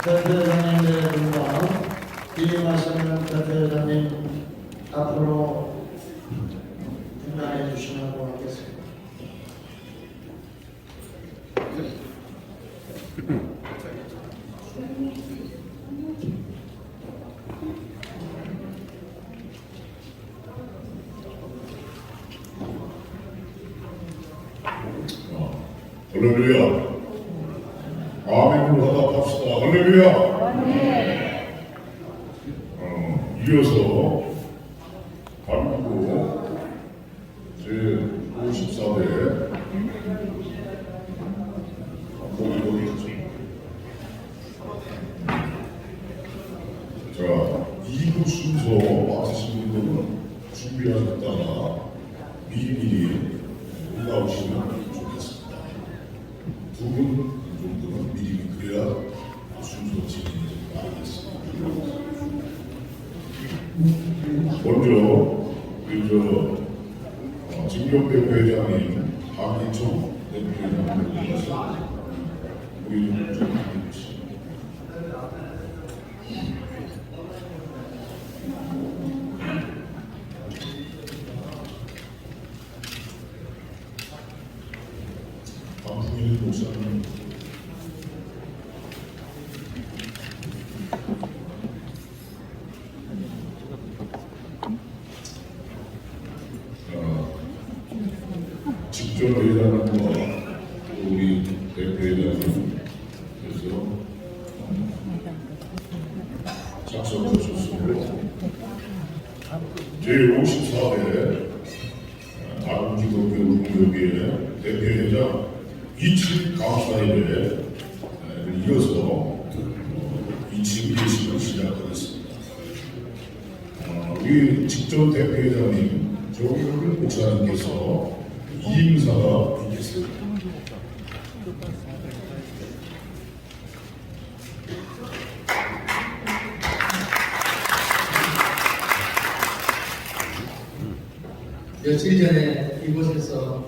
대표장님들과 기임하시는 대표장님 앞으로 중단해 주시면 고맙겠습니다. 할렐루야. 아멘으로 화답합시다. 할렐루야. 이어서 발구고 제54대 자, 2부 순서 맡으신 분들은 준비하셨다가 미리미리 올라오시면 좋겠습니다. 두 분 정도는 미리 그래야 순서 진행이 빠르겠습니다. 먼저 우리 진경대 회장님, 박희청 대표회장님 모셔서 우리 좀 해주시죠. 박훈일 목사님. 직접 회장과 우리 대표회장님 그래서 작성하셨습니다. 제54회 다국기독교 공동교회 대표회장 이칙 감사회에 이어서 이칙 예식을 시작하겠습니다. 우리 직전 대표회장님 조기훈 목사님께서 이임사가 있겠습니다. 며칠 전에 이곳에서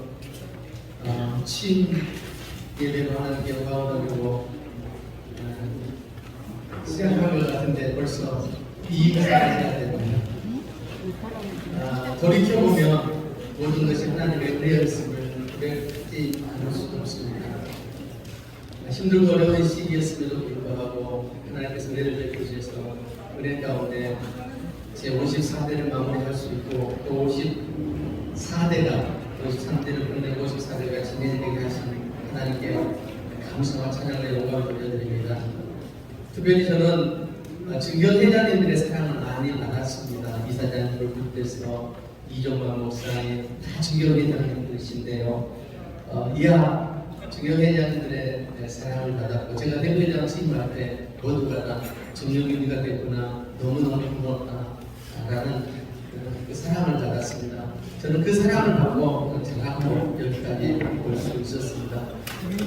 친 예배를 하는 영광을 누리고 시작한 것 같은데 벌써 이임사가 해야 됩니다. 돌이켜보면 모든 것이 하나님의 은혜였음을 고백하지 않을 수 없습니다. 힘들고 어려운 시기였음에도 불구하고 하나님께서 은혜를 베푸셔서 은혜 가운데 제 54대를 마무리할 수 있고 또 54대가 53대를 끝내고 54대가 진행되게 하신 하나님께 감사와 찬양과 영광을 올려드립니다. 특별히 저는 증거회장님들의 사랑을 많이 받았습니다. 이사장님을 비롯해서 이종관 목사님 다 증거회장님들이신데요. 이하 증거회장님들의 사랑을 받았고 제가 대표회장 스님 앞에 모두가 다 정령님이가 됐구나 너무너무 고맙다라는 그 사랑을 받았습니다. 저는 그 사랑을 받고 제가 여기까지 올 수 있었습니다.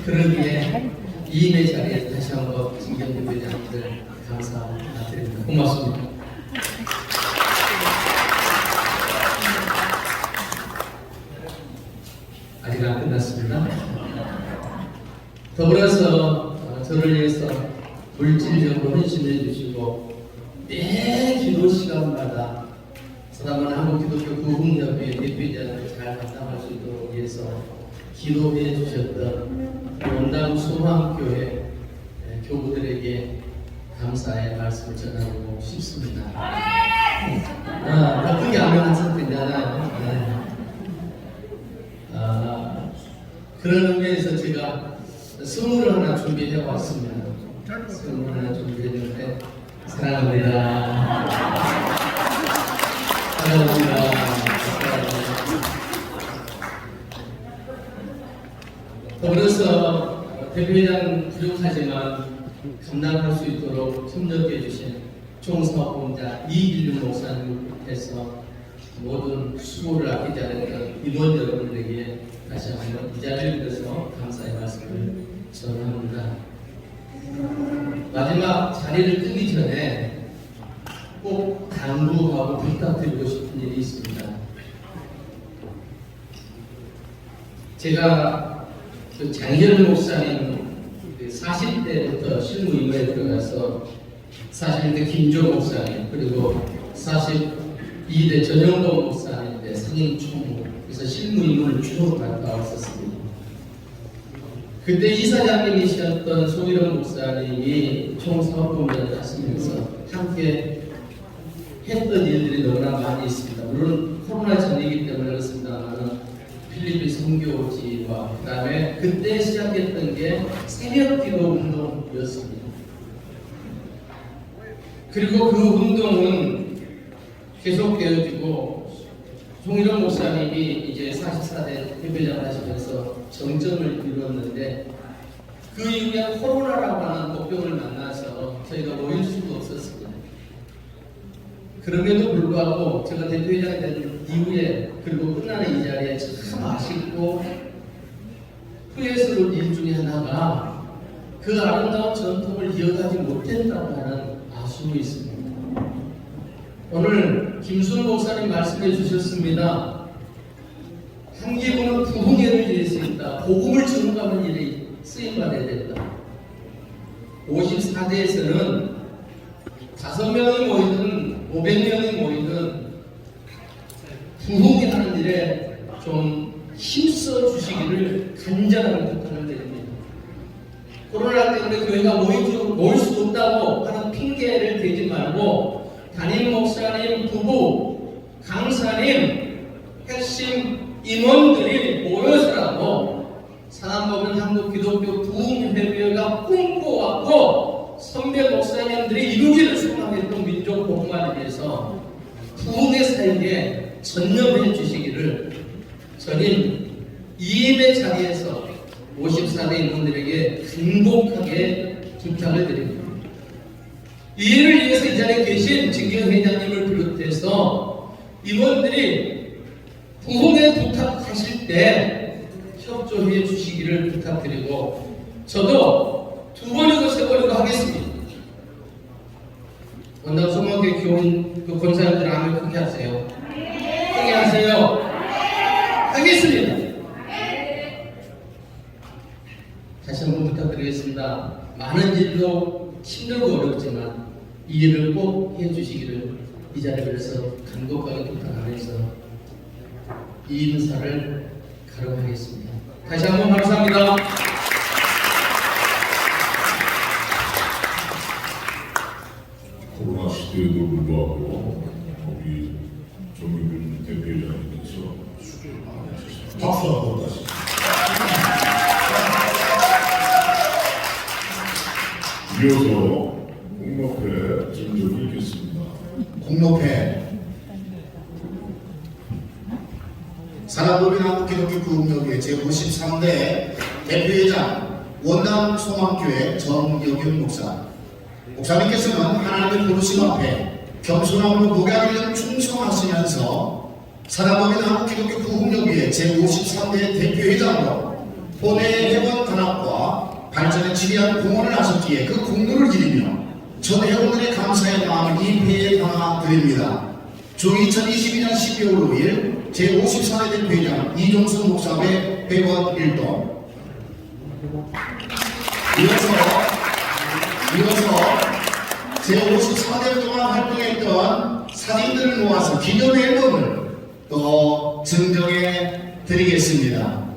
그러기에 이임의 자리에 다시 한번 진경대 회장님들 감사드립니다. 고맙습니다. 아직 안 끝났습니다. 더불어서 저를 위해서 물질적으로 헌신해 주시고 매 기도 시간마다 사랑하는 한국기독교 구흥협회 대표자를 잘 감당할 수 있도록 위해서 기도해 주셨던 원당 소망교회 교부들에게 감사의 말씀을 전하고 싶습니다. 바쁘게 하면 항상 되잖아요. 그런 의미에서 제가 선물을 하나 준비해 왔습니다. 선물 하나 준비했는데 사랑합니다. 사랑합니다. 더불어서 대표회장 부족하지만 감당할 수 있도록 협력해 주신 총사업본자 이길륜 목사님을 비롯해서 모든 수고를 아끼지 않았던 임원 여러분들에게 다시 한번 이 자리를 빌어서 감사의 말씀을 전합니다. 마지막 자리를 뜨기 전에 꼭 당부하고 부탁드리고 싶은 일이 있습니다. 제가 그 장현 목사님 40대부터 실무 임무에 들어가서 41대 김조 목사님, 그리고 42대 전영돈 목사님 때 상임 총무, 그래서 실무 임무를 쭉 갔다 왔었습니다. 그때 이사장님이셨던 송일영 목사님이 총사업본부장을 하시면서 함께 했던 일들이 너무나 많이 있습니다. 물론 코로나 전이기 때문에 그렇습니다만 필리핀 선교지와 그 다음에 그때 시작했던 게 새벽기도 운동이었습니다. 그리고 그 운동은 계속 되어지고 송일영 목사님이 이제 44대 대표장을 하시면서 정점을 이루었는데 그 이후에 코로나라고 하는 복병을 만나서 저희가 모일 수가 없었습니다. 그럼에도 불구하고 제가 대표회장이 된 이후에 그리고 끝나는 이 자리에 참 아쉽고 후회스러운 일 중에 하나가 그 아름다운 전통을 이어가지 못했다고 하는 아쉬움이 있습니다. 오늘 김순 목사님 말씀해 주셨습니다. 한 기부는 부흥회를 위해서 있다. 복음을 전가하는 일에 쓰임받아야 된다. 54대에서는 5명이 모이든 500명이 모이든 부흥회 하는 일에 좀 힘써 주시기를 간절하게 부탁을 드립니다. 코로나 때문에 교회가 모일 수 없다고 하는 핑계를 대지 말고 담임 목사님 부부, 강사님, 핵심 임원들이 모여서라도 사람보면 한국 기독교 부흥회교회가 꿈꿔왔고 선배 목사님들이 이루기를 소망했던 민족 복음화를 위해서 부흥회 사역에 전념해 주시기를 전임 이임의 자리에서 54대 임원들에게 간곡하게 부탁을 드립니다. 이 일을 위해서 이 자리에 계신 진경 회장님을 비롯해서 임원들이 부흥회 부탁하실 때 협조해 주시기를 부탁드리고 저도 2번이고 3번이고 하겠습니다. 원당 소망교회 교인 그 권사님들 아멘 크게 하세요. 크게 하세요. 하겠습니다. 다시 한번 부탁드리겠습니다. 많은 일도 힘들고 어렵지만 이 일을 꼭 해주시기를 이 자리에서 간곡하게 부탁하면서 이 인사를 가름하겠습니다. 다시 한번 감사합니다. 코로나 시대에도 불구하고 우리 정의균 대표회장님께서 박수 한번 다시. 이어서 공로회 증정을 읽겠습니다. 공로회 사랑법인 한국기독교 부흥회교회 제53대 대표회장 원남 소망교회 정여균 목사. 목사님께서는 하나님의 부르심 앞에 겸손함으로 목양일을 충성하시면서 사랑법인 한국기독교 부흥회교회 제53대 대표회장으로 본회 회원 단합과 발전에 지리한 공헌을 하셨기에 그 공로를 기리며 전 회원들의 감사의 마음을 이 회에 담아드립니다. 주 2022년 12월 5일 제54대 대표회장 이종순 목사의 회원 일동. 이어서 제54대 동안 활동했던 사진들을 모아서 기념 앨범을 또 증정해 드리겠습니다.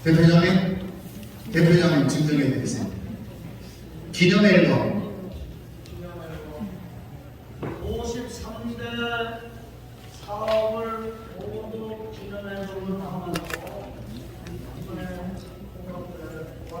대표장님 증정해 드리세요. 기념 앨범 53대 사업을 모두 기념 앨범을 담아서 이번에 공동대회와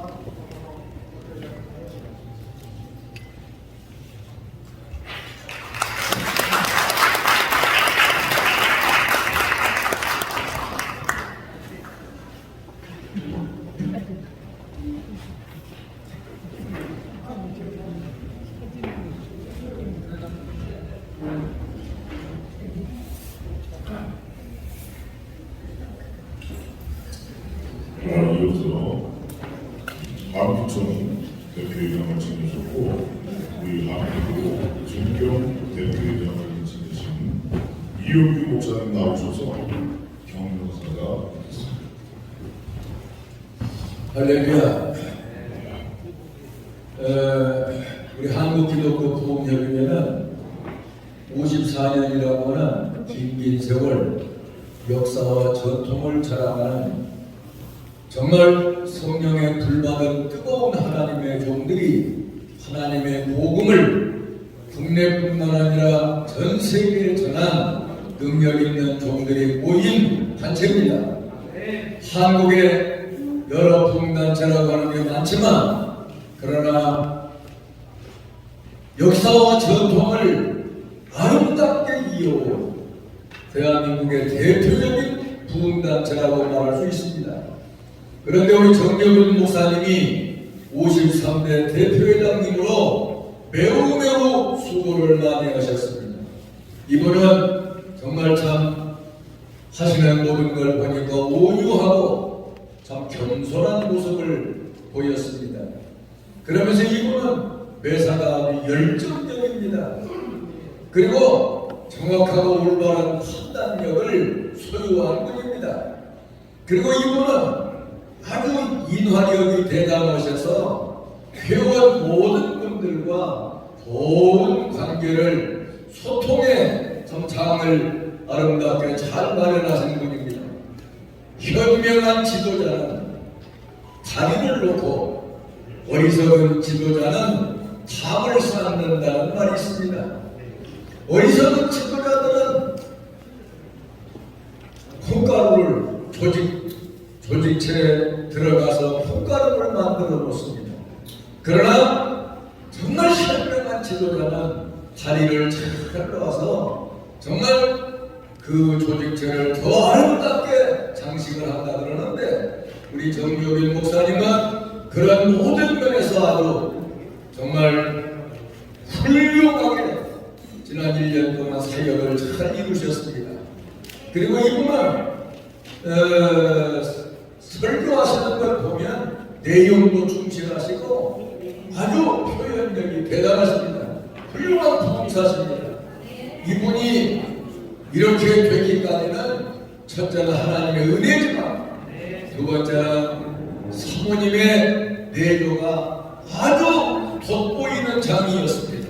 이어서 한국청 대표회장을 지내셨고 우리 한국도 정경 대표회장을 지내신 이영규 목사님 나오셔서 경영사가 있습니다. 할렐루야. 우리 한국기독교 부흥협의회는 54년이라고 하는 긴 세월 역사와 전통을 자랑하는 정말 성령의 불받은 뜨거운 하나님의 종들이 하나님의 복음을 국내뿐만 아니라 전 세계에 전한 능력 있는 종들이 모인 단체입니다. 한국에 여러 부흥단체라고 하는 게 많지만 그러나 역사와 전통을 아름답게 이어온 대한민국의 대표적인 부흥단체라고 말할 수 있습니다. 그런데 우리 정경윤 목사님이 53대 대표회장님으로 매우 수고를 많이 하셨습니다. 이분은 정말 참 하시는 모든 걸 보니까 온유하고 참 겸손한 모습을 보였습니다. 그러면서 이분은 매사가 열정적입니다. 그리고 정확하고 올바른 판단력을 소유한 분입니다. 그리고 이분은 아주 인화력이 대단하셔서 회원 모든 분들과 좋은 관계를 소통의 장을 아름답게 잘 마련하신 분입니다. 현명한 지도자는 다리를 놓고 어리석은 지도자는 담을 쌓는다는 말이 있습니다. 어리석은 지도자들은 콩가루를 조직체에 들어가서 콩가루를 만들어 놓습니다. 그러나 정말 현명한 지도자는 다리를 잘 놓아서 정말 그 조직체를 더 아름답게 장식을 한다 그러는데 우리 정교빈 목사님은 그런 모든 면에서 아주 정말 훌륭하게 지난 1년 동안 사역을 잘 이루셨습니다. 그리고 이분은 설교하시는 걸 보면 내용도 충실하시고 아주 표현력이 대단하십니다. 훌륭한 부흥사십니다. 이분이 이렇게 되기까지는 첫째는 하나님의 은혜지만 두 번째는 사모님의 내조가 아주 돋보이는 장이었습니다.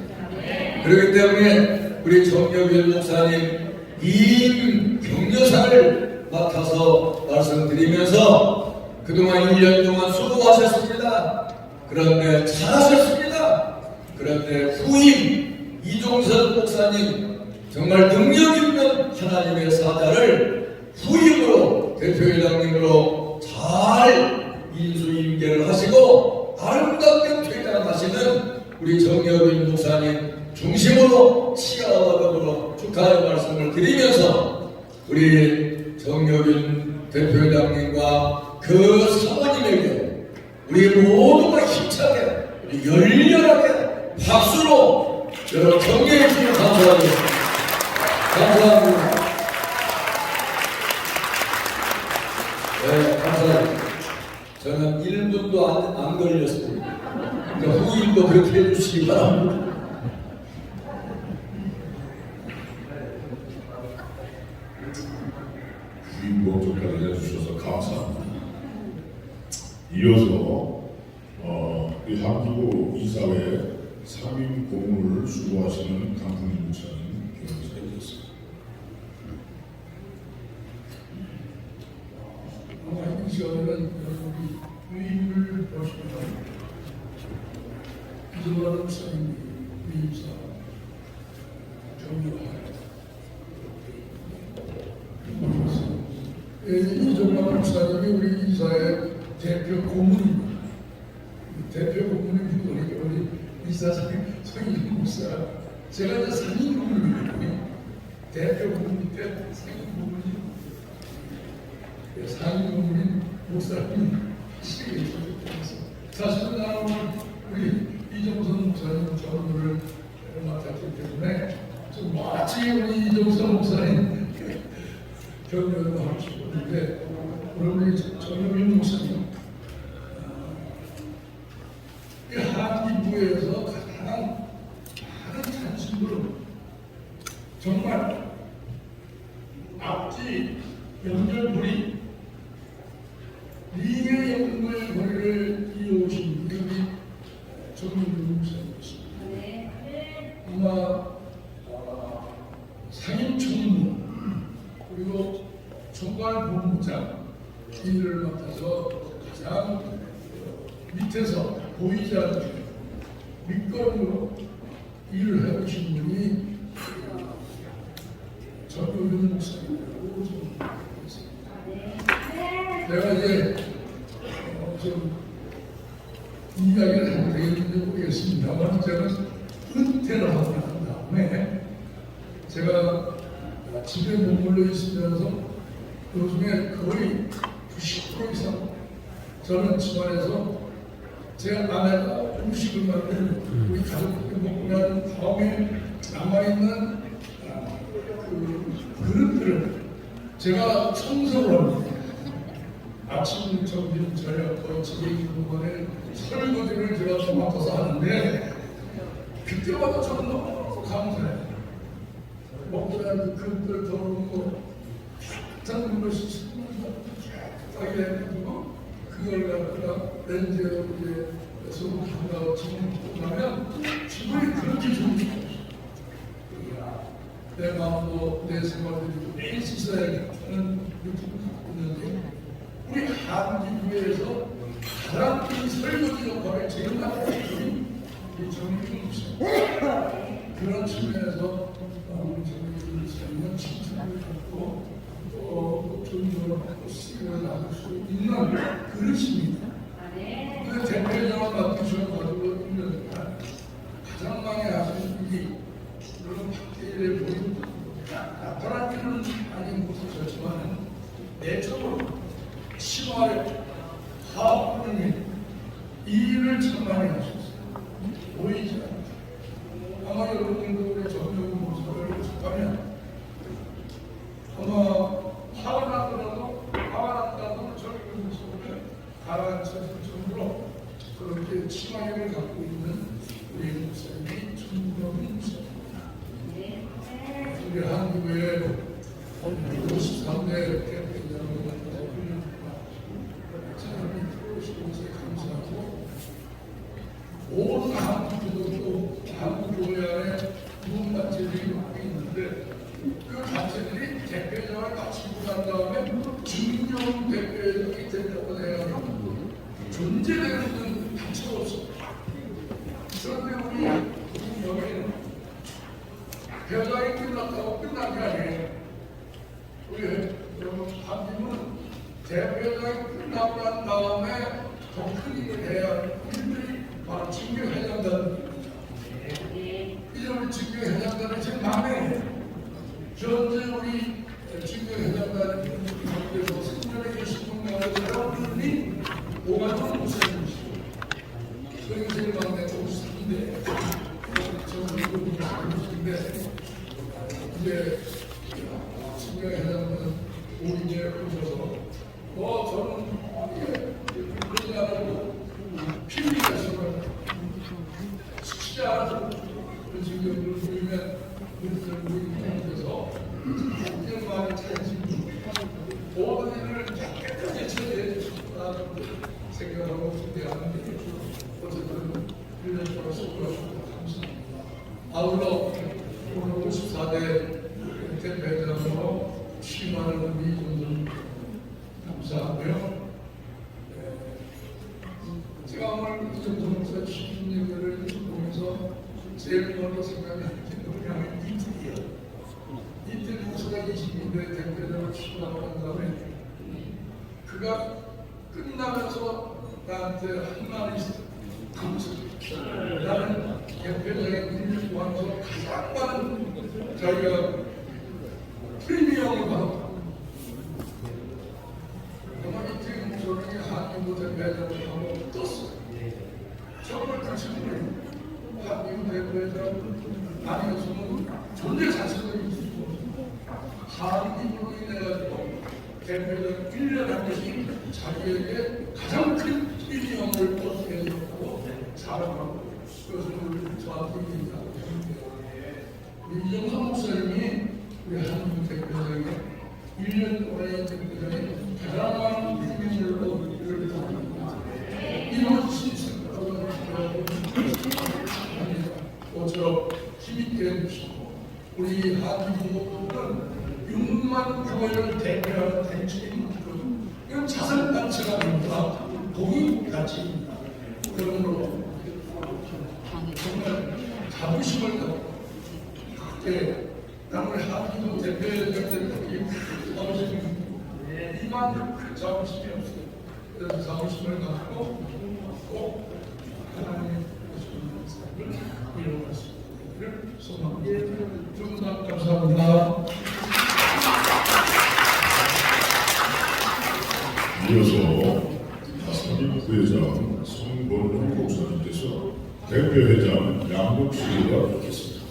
그렇기 때문에 우리 정여빈 목사님 이 격려사를 맡아서 말씀드리면서 그동안 1년 동안 수고하셨습니다. 그런데 잘하셨습니다. 그런데 후임 이종선 목사님 정말 능력 있는 하나님의 사자를 후임으로 대표회장님으로 잘 인수인계를 하시고 아름답게 퇴장하시는 우리 정여빈 목사님 중심으로 시가와 더불어 축하의 말씀을 드리면서 우리 정여빈 대표회장님과 그 사모님에게 우리 모두가 힘차게 열렬하게 박수로 여러분 격려해 주시면 감사하겠습니다. 감사합니다. 네, 감사합니다. 저는 1분도 안 걸렸습니다. 그러니까 후임도 그렇게 해주시기 바랍니다. 주인 목적까지 해주셔서 감사합니다. 이어서 이 한기고 이사회 상임 고문을 수고하시는 강풍 목사님 교육사이겠습니다. 이 시간에는 여러분이 의임을 보시면 이종환 목사님 의임사 정리하여 이종환 목사님이 우리 이사의 대표 고문입니다. 대표 고문이 우리 이사장님 성인 목사, 제가 이제 상임 고문이거든요. 대표 고문 밑에 상임 고문이 상임 고문인 목사님 시기에 있어서 사실은 나는 우리 이종선 목사님 전도를 맡았기 때문에 좀 마치 우리 이종선 목사님 격려를 하고 싶었는데 우리 정영민 목사님 이 한기부에서 가장 많은 찬식으로 정말 앞뒤 연결고리 인물 거리를 이어오신 우리 정민규 목사님이십니다. 아마 상임 총무 그리고 총괄본부장 이 일을 맡아서 가장 밑에서 보이지 않게 밑거리로 일을 해오신 분이 정민규 목사님이라고 좀 내가 이제 좀 이야기를 하면 되겠는지 모르겠습니다만 제가 은퇴를 하고 난 다음에 제가 집에 머물러 있으면서 요즘에 거의 90% 이상 저는 집안에서 제 아내가 음식을 만들고 우리 가족들이 먹고 난 다음에 남아있는 그 그릇들을 제가 청소를 합니다. 아침, 점심, 저녁, 집에 있는 동안에 설거지를 제가 맡아서 하는데 그때마다 저는 너무 감사해요. 먹고 나서 그릇들 더러운 거 작은 것이 깨끗하게 해가지고 그걸 갖다가 렌즈에 이제 서로 담가서 집을 나면 기분이 그렇게 좋은 게 없어요. 내 마음도 내 생활도 매일 씻어야겠다는 느낌을 갖고 있는데 우리 한국교회에서 가장 큰 설거지 역할을 제일 맡은 분이 정민규 목사님. 그런 측면에서 우리 정민규 목사님은 칭찬을 받고 또 존중을 받고 쓰임을 나눌 수 있는 그릇입니다. 그 대표적으로 맡으셔가지고 있는 가장 많이 하시는 일이 물론 박대일에 보이는 나타난 일은 아니 못하셨지만 내적으로 심화를 화합하는 이 일을 참 많이 하셨어요. 보이지 않아요. 아마 여러분도 우리 정명훈 목사를 접하면 아마 화가 났다고 정명훈 목사를 가라앉혔을 정도로 그렇게 치마를 갖고 있는 우리 목사님이 정명훈 목사입니다. 우리 한국의 53대 대표장을 감사하고 온 한국교도 한국교회 안에 좋은 단체들이 많이 있는데 그 단체들이 대표장을 마치고 난 다음에 중용 대표장이 된다고 해가지고 존재되는 단체가 없습니다. 그런데 우리 여기는 대표장이 끝났다고 끝난 게 아니에요. 우리 여러분 한국은 대표장이 끝나고 난 다음에 더 큰 일을 해야 일들이 바로 징계회장단입니다. 이제 우리 징계회장단은 제 마음에 현재 우리 징계회장단이 그래서 생년에 계신 분들은 여러분이 오만원 목사님이시고 저희 제일 마음에 오셨는데 저는 이거 보시는데 이제 징계회장단은 오인에 오셔서 저는 그러지 않고 피부가 싫어요. 시키지 않아서 지금 보이면 우리들에서 이제 많이 찾으시고 모든 일을 깨끗하게 처리해 주셨다는 생각하고 기대하는데 어쨌든 1년 동안 수고하셨고 감사합니다. 아울러 오늘 54대 대표회장으로 취임하는 우리 이종돈 감사하고요. 제가 오늘 이종돈 목사 취임 예배를 보면서 제일 먼저 생각나는 게 뭐냐면 이틀이에요. 이틀 목사가 20인대 대표장을 취임하고 난 다음에 그가 끝나면서 나한테 한 말이 있어요. 나는 대표장의 일을 구하면서 가장 많은 자기가 프리미엄을 받았다. 이틀 목사님이 한민구 대표장을 하고 떴어요. 정말 그 친구는 한민구 대표장 아니었으면 존재 자체가 있었고 한민구로 인해가지고 대표장 1년 한 번씩 자기에게 가장 큰 프리미엄을 얻게 해줬다고 자랑하고 그것을 저한테 얘기하고 있는데 우리 이정선 목사님이 우리 한민구 대표장의 1년 동안의 대표장이 가장 많은 프리미엄을 얻게 해줬다고 우리 한국은 6만 교회를 대표하는 단체인 이건 자선단체가 아닙니다. 공익단체입니다. 그러므로 정말 자부심을 갖고 그때 나는 한국도 대표해야 될 때까지 이만 자부심이 없어요. 그래서 자부심을 갖고 꼭 하나님의 삶을 이루어갈 수 있기를 소망합니다. 두 분 다 감사합니다. 이어서 사립 부회장 성본훈 목사님께서 대표회장 양복 수리가 있겠습니다.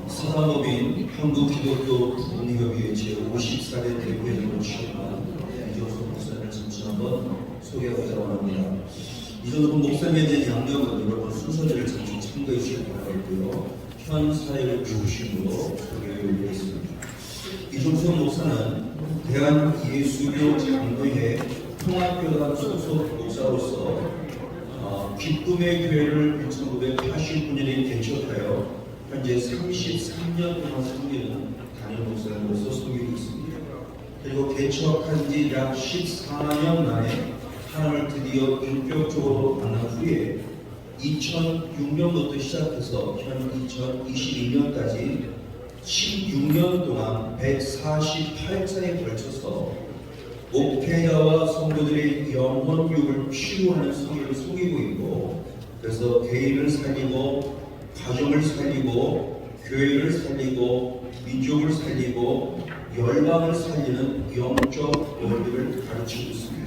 사단법인 한국기독교 부흥협의회 제54대 대표회장으로 취임한 이종석 목사님을 잠시 한번 소개하고자 합니다. 이종석 목사님에 대한 양력은 여러분 순서대로 잠시 참고해 주시기 바라겠고요. 현 사회를 중심으로 소개해드리겠습니다. 이종석 목사는 대한예수교 장로회 통합교단 소속 목사로서 기쁨의 교회를 1989년에 개척하여 현재 33년 동안 섬기는 담임 목사님으로서 섬기고 있습니다. 그리고 개척한 지 약 14년 만에 하나님을 드디어 인격적으로 만난 후에 2006년부터 시작해서 현 2022년까지 16년 동안 148차에 걸쳐서 목회자와 성도들의 영혼육을 치유하는 성의를 속이고 있고, 그래서 개인을 살리고 가정을 살리고 교회를 살리고 민족을 살리고 열방을 살리는 영적 원리를 가르치고 있습니다.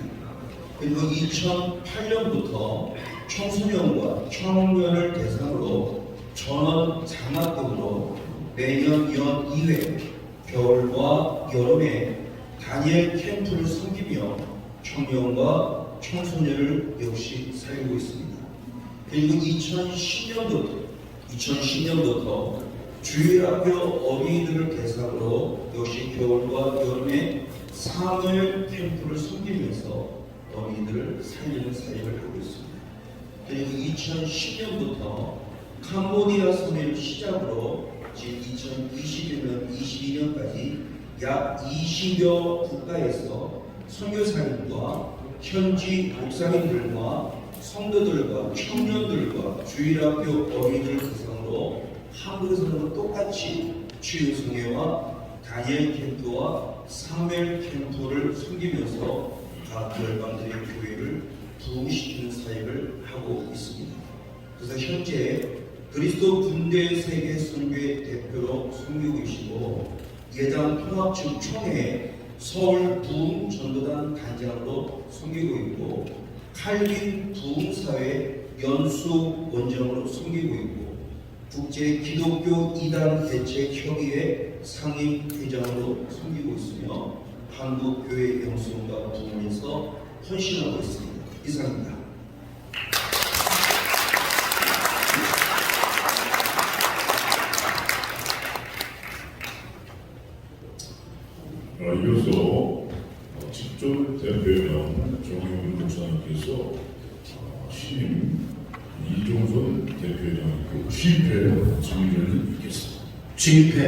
그리고 2008년부터 청소년과 청년을 대상으로 전원 장학금으로 매년 연 2회 겨울과 여름에 다니엘 캠프를 섬기며 청년과 청소년을 역시 살리고 있습니다. 그리고 2010년부터 주일학교 어린이들을 대상으로 역시 겨울과 여름에 3월 캠프를 섬기면서 어린이들을 살리는 사역을 하고 있습니다. 그리고 2010년부터 캄보디아 선회를 시작으로 지금 2021년, 22년까지 약 20여 국가에서 선교사님과 현지 목사님들과 성도들과 청년들과 주일학교 어린이들 대상으로 한국에서는 똑같이 치유성회와 다니엘 캠프와 사무엘 캠프를 섬기면서 각 열방들의 교회를 부흥시키는 사역을 하고 있습니다. 그래서 현재 그리스도 군대 세계 선교회 대표로 섬기고 계시고, 예당 통합측 총회 서울 부흥 전도단 단장으로 섬기고 있고, 칼빈 부흥사회 연수 원장으로 섬기고 있고, 국제 기독교 이단 대책 협의회 상임 회장으로 섬기고 있으며, 한국 교회 영성과 부흥에서 헌신하고 있습니다. 이상입니다. 이어서 직접 대표회장 정영훈 목사님께서 신임 이종선 대표회장이고 취입회 증언을 읽겠습니다. 취입회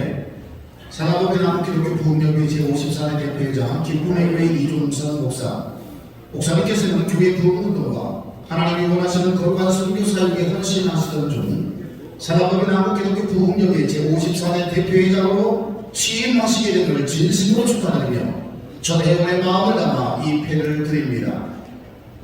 사랑법인 한국기독교 부흥협의회 제54대 대표회장 기쁨의 교회 이종선 목사님께서는 교회 부흥운동과 하나님이 원하시는 거룩한 선교 사역에 헌신하시던 중 사랑법인 한국기독교 부흥협의회 제54대 대표회장으로 취임하시게 됨을 진심으로 축하드리며 전혜원의 마음을 담아 이 패를 드립니다.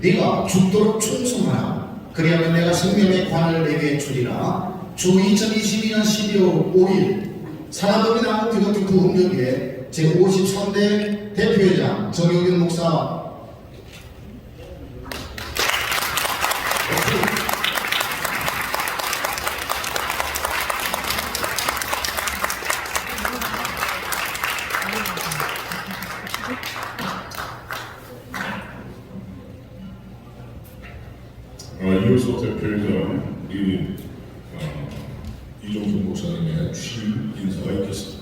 네가 죽도록 충성하라. 그리하면 내가 생명의 관을 내게 주리라. 주 2022년 12월 5일 사랑법인 한국기독교 부흥협의회 제53대 대표회장 정영균 목사. 이어서 대표회장 이종선 목사님의 취임 인사가 있겠습니다.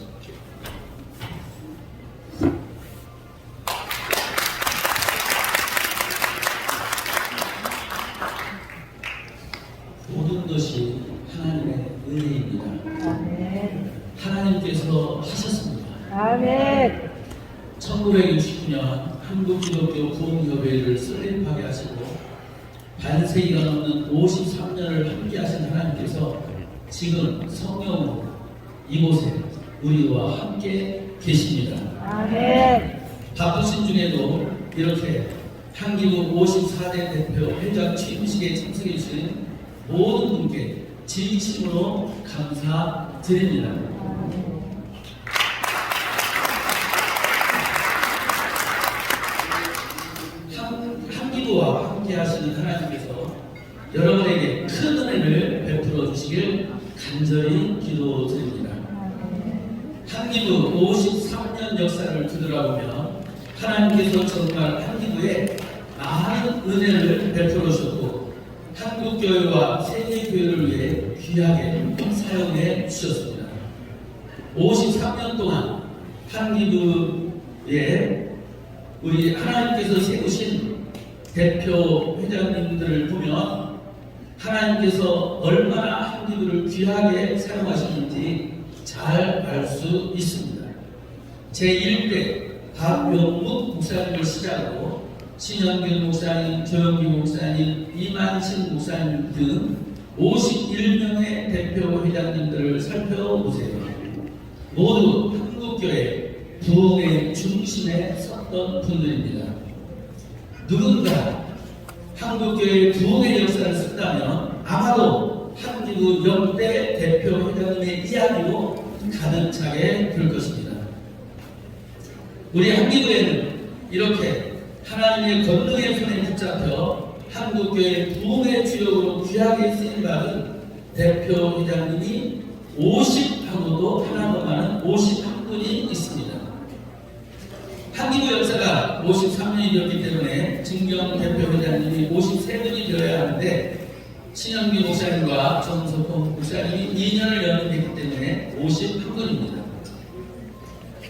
모든 것이 하나님의 1969년 한국기독교 부흥교회를 설립하게 하시고 반세기가 넘는 53년을 함께하신 하나님께서 지금 성령으로 이곳에 우리와 함께 계십니다. 바쁘신 중에도 이렇게 한기부 54대 대표 회장 취임식에 참석해 주신 모든 분께 진심으로 감사드립니다. 한기부와 함께 하시는 하나님께서 여러분에게 큰 은혜를 베풀어 주시길 간절히 기도드립니다. 한기부 53년 역사를 뒤돌아보면 하나님께서 정말 한기부에 많은 은혜를 베풀어 주셨고 한국교회와 세계교회를 위해 귀하게 사용해 주셨습니다. 53년 동안 한기부에 우리 하나님께서 세우신 대표 회장님들을 보면 하나님께서 얼마나 한기부를 귀하게 사용하시는지 잘 알 수 있습니다. 제1대 박용묵 목사님을 시작으로 신현균 목사님, 조영기 목사님, 이만신 목사님 등 51명의 대표 회장님들을 살펴보세요. 모두 한국교회 부흥의 중심에 섰던 분들입니다. 누군가 한국교회 부흥의 역사를 쓴다면 아마도 한기부 역대 대표 회장님의 이야기로 가득 차게 될 것입니다. 우리 한기부에는 이렇게 하나님의 권능의 손에 붙잡혀 한국교회 부흥의 주역으로 귀하게 쓰임받은 대표 회장님이 50하고도 하나도 많은 51분이 있습니다. 한기부 역사가 53년이 되었기 때문에 증경 대표 회장님이 53분이 되어야 하는데 신현기 목사님과 정석홍 목사님이 2년을 연임했기 때문에 51분입니다.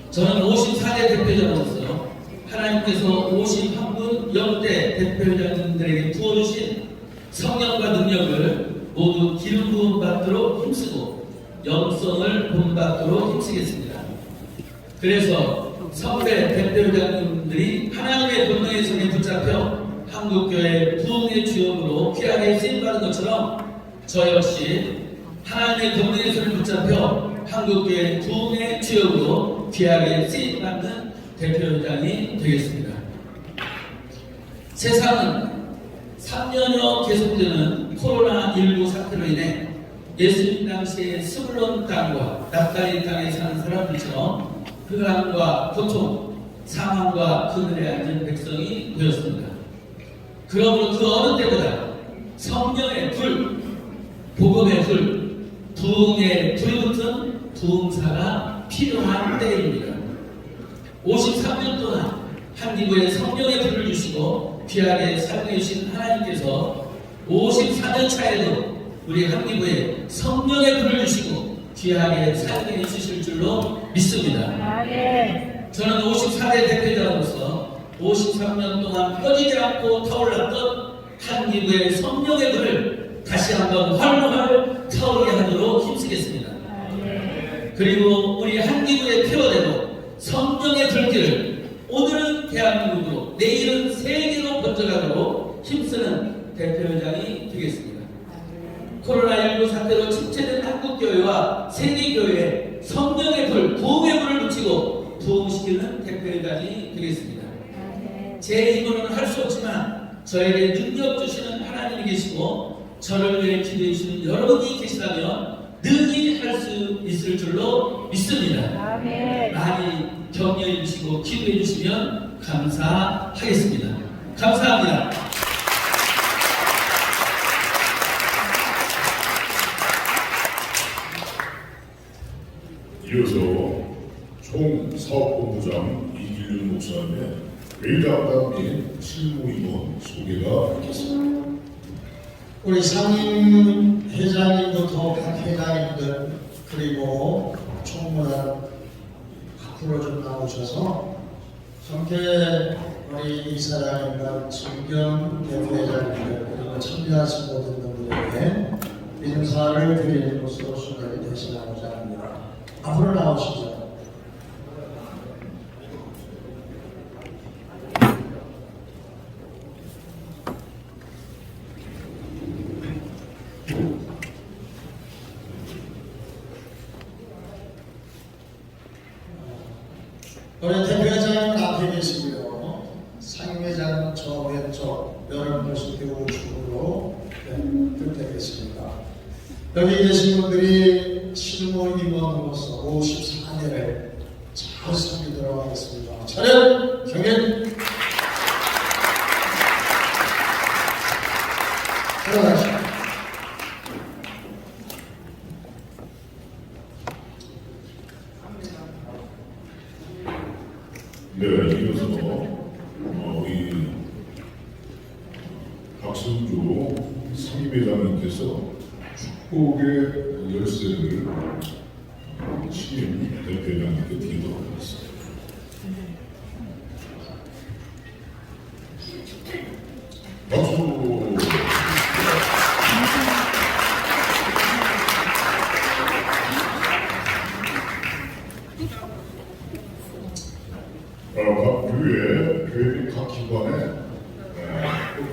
저는 54대 대표자로서 하나님께서 51분 역대 대표자님들에게 부어주신 성령과 능력을 모두 기름 부음 받도록 힘쓰고 영성을 본받도록 힘쓰겠습니다. 그래서 선배 대표자님들이 하나님의 권능의 손에 붙잡혀 한국교회 부흥의 주역으로 귀하게 쓰임받은 것처럼 저 역시 하나님의 권능의 손에 붙잡혀 한국교회 부흥의 주역으로 귀하게 쓰임받는 대표회장이 되겠습니다. 세상은 3년여 계속되는 코로나19 사태로 인해 예수님 당시의 스불론 땅과 납달리 땅에 사는 사람들처럼 흑암과 고통, 사망과 그늘에 앉은 백성이 되었습니다. 그러므로 그 어느 때보다 성령의 불, 복음의 불, 부흥의 불이 붙은 부흥사가 필요한 때입니다. 53년 동안 한기부에 성령의 불을 주시고 귀하게 사용해 주신 하나님께서 54년 차에도 우리 한기부에 성령의 불을 주시고 귀하게 사용해 주실 줄로 믿습니다. 저는 54대 대표자로서 53년 동안 꺼지지 않고 타올랐던 한기부의 성령의 불을 다시 한번 활활 타오르게 하도록 힘쓰겠습니다. 그리고 우리 한기부의 표어대로 성령의 불길을 오늘은 대한민국으로 내일은 세계로 번져가도록 힘쓰는 대표회장이 되겠습니다. 코로나19 사태로 침체된 한국교회와 세계교회에 성령의 불, 부흥의 불을 붙이고 부흥시키는 대표회장이 되겠습니다. 제 힘으로는 할 수 없지만 저에게 능력 주시는 하나님이 계시고 저를 위해 기도해 주시는 여러분이 계시다면 능히 할 수 있을 줄로 믿습니다. 많이 격려해 주시고 기도해 주시면 감사하겠습니다. 감사합니다. 이어서 총사업본부장 이길륜 목사님의 외장단계 실무임원 소개가 있겠습니다. 우리 상임 회장님부터 각 회장님들 그리고 총무단 앞으로 좀 나오셔서 함께 우리 이사장님과 진경 대표회장님들 그리고 참여하신 모든 분들에게 인사를 드리는 것으로 순간이 대신하고자 합니다. 앞으로 나오시죠. 여기 계신 분들이 실무 임원으로서 54대를 잘 섬기도록 하겠습니다. 차렷 경례. 들어가시죠. 네, 이어서 우리 박승주 상임회장님께서 축복의 열쇠를 취임 대표장님께 드리도록 하겠습니다. 박수! 각 교회, 각 기관에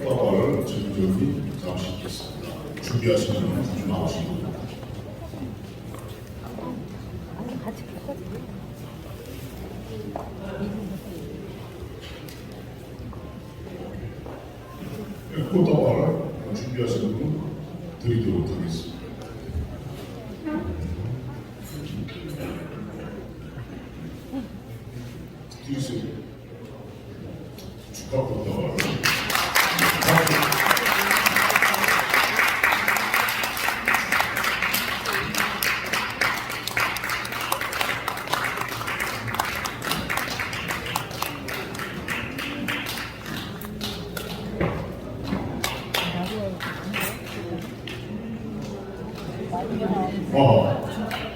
꽃다발을 전전히 장식했습니다. 준비하시는 분은 가져 나오시고. 꽃다발을 준비하시는 분은 드리도록 하겠습니다. 드리세요. 축하 꽃다발.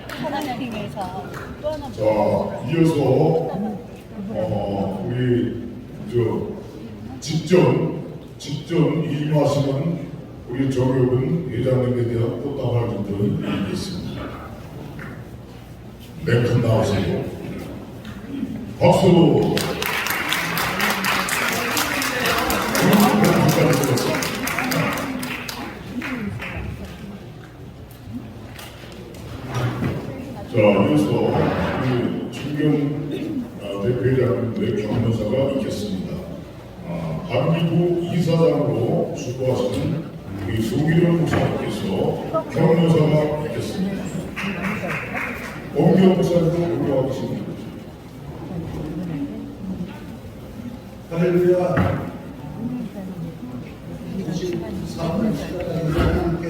하나님에서 또 하나 자, 이어서 우리 직전 임하시는 우리 정혁은 회장님에 대한 꽃다발 좀 드리겠습니다. 맨큼 나오세요. 박수. 자, 이어서 우리 김경 대표회장님의 경로사가 있겠습니다. 반기부 이사장으로 수고하시는 우리 송기룡 목사님께서 경로사가 있겠습니다. 엄경 목사님도 올라와 계십니다. 할렐루야. 94분 시간에 하나님께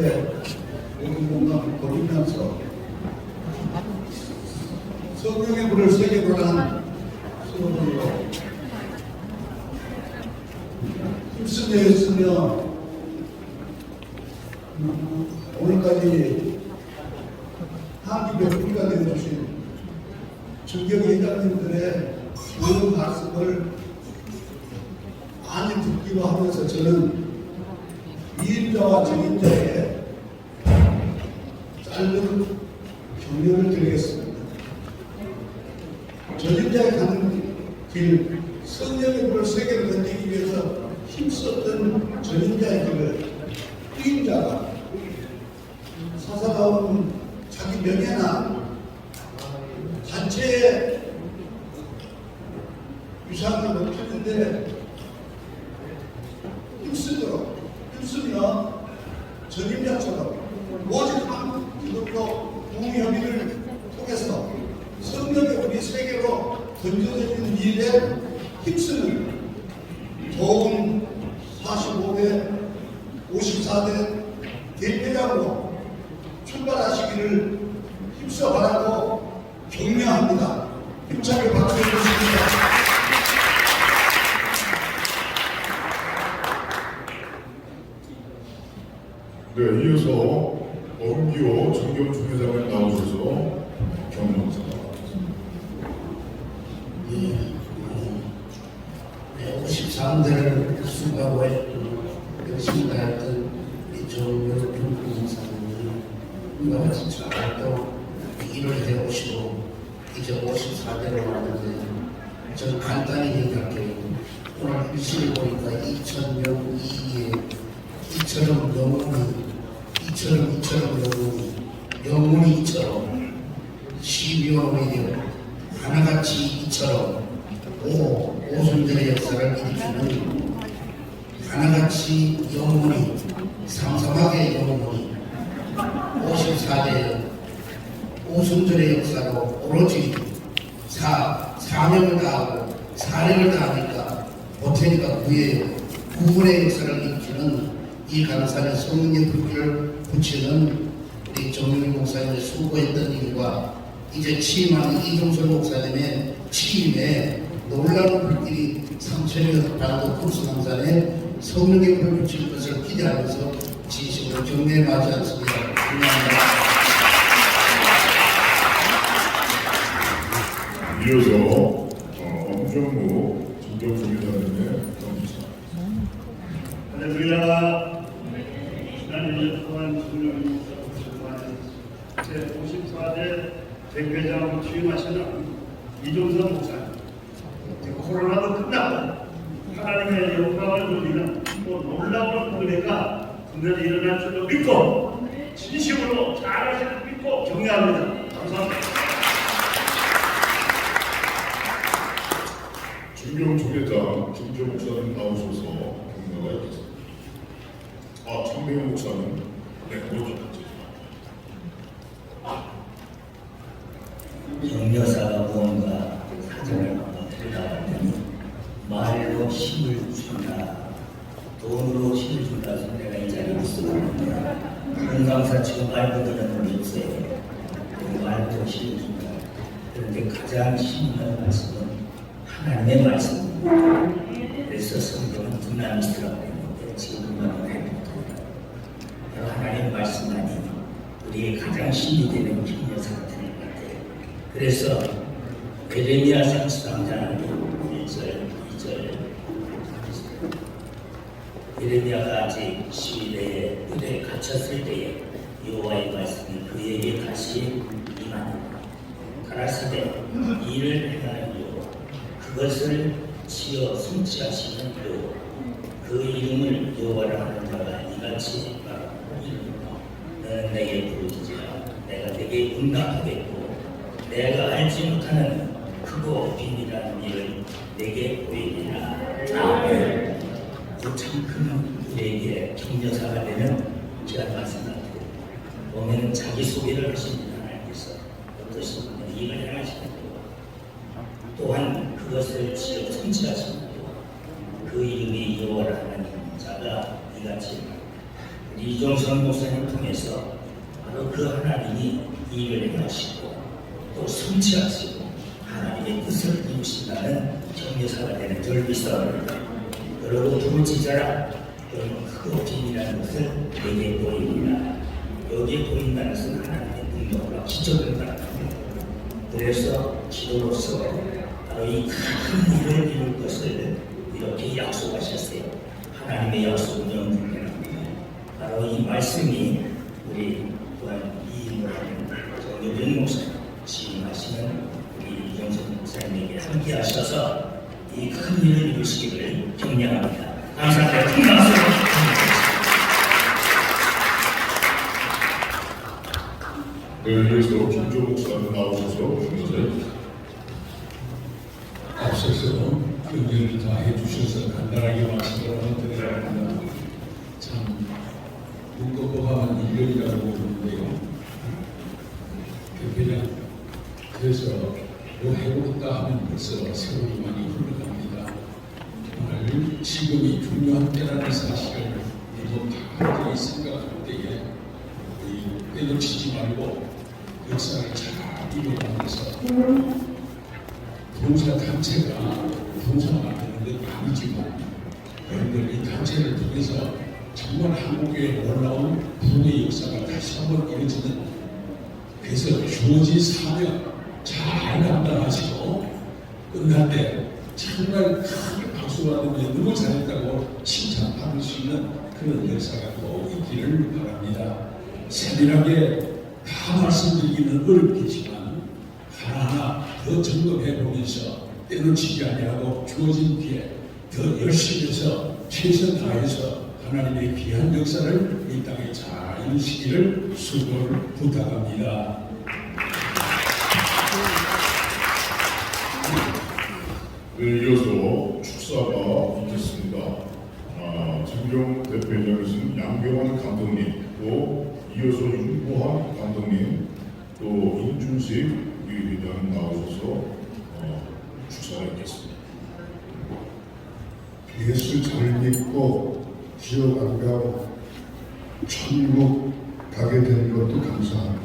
응원을 거두면서 성령의 불을 세계로 한 수업으로 힘쓰며 했으며 오늘까지 한기 백분이가 되어주신 정경 회장님들의 좋은 말씀을 많이 듣기도 하면서 저는 위임자와 적임자에게 짧은 격려를 드리겠습니다. 적임자에 가는 길, 성령의 불을 세계로 던지기 위해서 힘썼던 적임자의 길을 위임자가 사사가운 자기 명예나 단체의 유산을 높이는데 힘쓰며 적임자처럼 오직 한 기독교 부흥협의를 통해서 성령의 우리 세계로 던져지는 일에 힘쓰는 좋은 45대, 54대 대표장으로 출발하시기를 힘써 바라고 격려합니다. 힘차게 박수해 주십니다. 네, 이어서 엄기호 정경주 회장님 나오셔서 경로사가 53대를 수고하고 열심히 다했던 이 정경주 부목사님이 이와 같이 또 일을 해오시고 이제 54대로 왔는데 저는 간단히 얘기할게요. 오늘 일시를 보니까 2000명 이기에 이처럼 영혼이 이처럼 12월 5일 하나같이 이처럼 오순절의 역사를 일으키는 하나같이 영혼이 삼삼하게 영혼이 54대 오순절의 역사로 오로지 사명을 다하고 사력을 다하니까 보태니까 구분의 역사를 일으키는 이 강산에 성령의 불길을 붙이는 우리 정윤희 목사님의 수고했던 일과 이제 취임하는 이종설 목사님의 취임에 놀라운 불길이 삼천여 반도 국수강산에 성령의 불을 붙일 것을 기대하면서 진심으로 경례에 맞지 않습니다. 감사합니다. 이어서 엄정무 진정소개자님의 경기사. 할렐루야. 지난 1년 동안 성령님 제54대 대표자로 취임하시는 이종선 목사님. 코로나도 끝나고 하나님의 영광을 누리는 또 놀라운 은혜가 분명히 일어날 줄로 믿고 진심으로 잘하실 줄 믿고 경례합니다. 감사합니다. 중경 조계장 김조 목사님 나오셔서 경례가 있겠습니다. 장병현 목사님, 네, 먼저 같이. 정여사가 무언가 사정을 들여다봤더니 말로 힘을 준다, 돈으로 힘을 준다 해서 내가 이 자리에 있었는데 그런 강사 지금 말고 들었는 요새 말로 힘을 준다. 그런데 가장 힘있는 말씀은 하나님의 말씀입니다. 그래서 성경은 두나미스라고 했는데 지금은 회복합니다. 하나님의 말씀만이 우리의 가장 힘이 되는 힘여사가 되는 것 같아요. 그래서 에레미야 33장 1절 2절 에레미야가 아직 시위대에 뜰에 갇혔을 때에 여호와의 말씀이 그에게 다시 임하니라. 가라사대 이를 행하여 그것을 지어 성취하시는 여호와 그 이름을 여호와라 하는 자가 이같이 말하고 너는 내게 부르짖으라 내가 내게 응답하겠고 내가 알지 못하는 크고 비밀한 일을 내게 보이리라. 아멘. 참 큰 우리에게 격려사가 되는 귀한 말씀 같아요. 보면 자기소개를 하십니다. 하나님께서 어떠신 분은 이걸 행하시는 또한 그것을 지어 성취하시는 그 이름이 여호와라 하는 자가 이같이 이종선 목사님 통해서 바로 그 하나님이 이 일을 행하시고 또 성취하시고 하나님의 뜻을 이루신다는 격려사가 되는 절 믿사옵니다. 그러고 부르짖어라 너는 크고 비밀한 것을 내게 보이리라. 여기에 보인다는 것은 하나님의 능력과 기적을 말합니다. 그래서 기도로서 바로 이 큰 일을 이룰 것을 이렇게 약속하셨어요. 하나님의 약속은 영원합니다. 바로 이 말씀이 우리 또한 이 일을 하는 정유빈 목사님 지임하시는 우리 이종선 목사님에게 함께 하셔서 이 큰 일을 이루시기를 격려합니다. 감사합니다. 큰 박수 네, 이어서 김조 목사님 나오셔서 경례를. 앞서서 격려를 다 해주셔서 간단하게 말씀을 하나 드려야 합니다. 참 무겁고한 일이라고 보는데요. 대표님, 그래서 뭐 해보겠다 하면 벌써 세월이 많이 흘러갑니다. 정말 지금이 중요한 때라는 사실을 우리도 다 함께 생각할 때에 우리 빼놓치지 말고 역사를 잘 이뤄가면서 봉사 단체가 봉사만 하는 건 아니지만 여러분들 이 단체를 통해서 정말 한국에 놀라운 부흥의 역사가 다시 한번 이루어지는 그래서 주어진 사명 잘 감당하시고 끝날 때 정말 크게 박수 받으며 너무 잘했다고 칭찬받을 수 있는 그런 역사가 꼭 있기를 바랍니다. 세밀하게 다 말씀드리기는 어렵겠지만 하나하나 더 점검해 보면서 때려치지 아니하고 주어진 기회 더 열심히 해서 최선 다해서 하나님의 귀한 역사를 이 땅에 잘 이루시기를 수고를 부탁합니다. 네, 이어서 축사가 있겠습니다. 진경 대표이사이신 양병원 감독님 또 이어서 윤보한 감독님 또 임준식 위원장 나오셔서 축사를 했겠습니다. 예수 잘 믿고 지옥 안 가고 천국 가게 된 것도 감사합니다.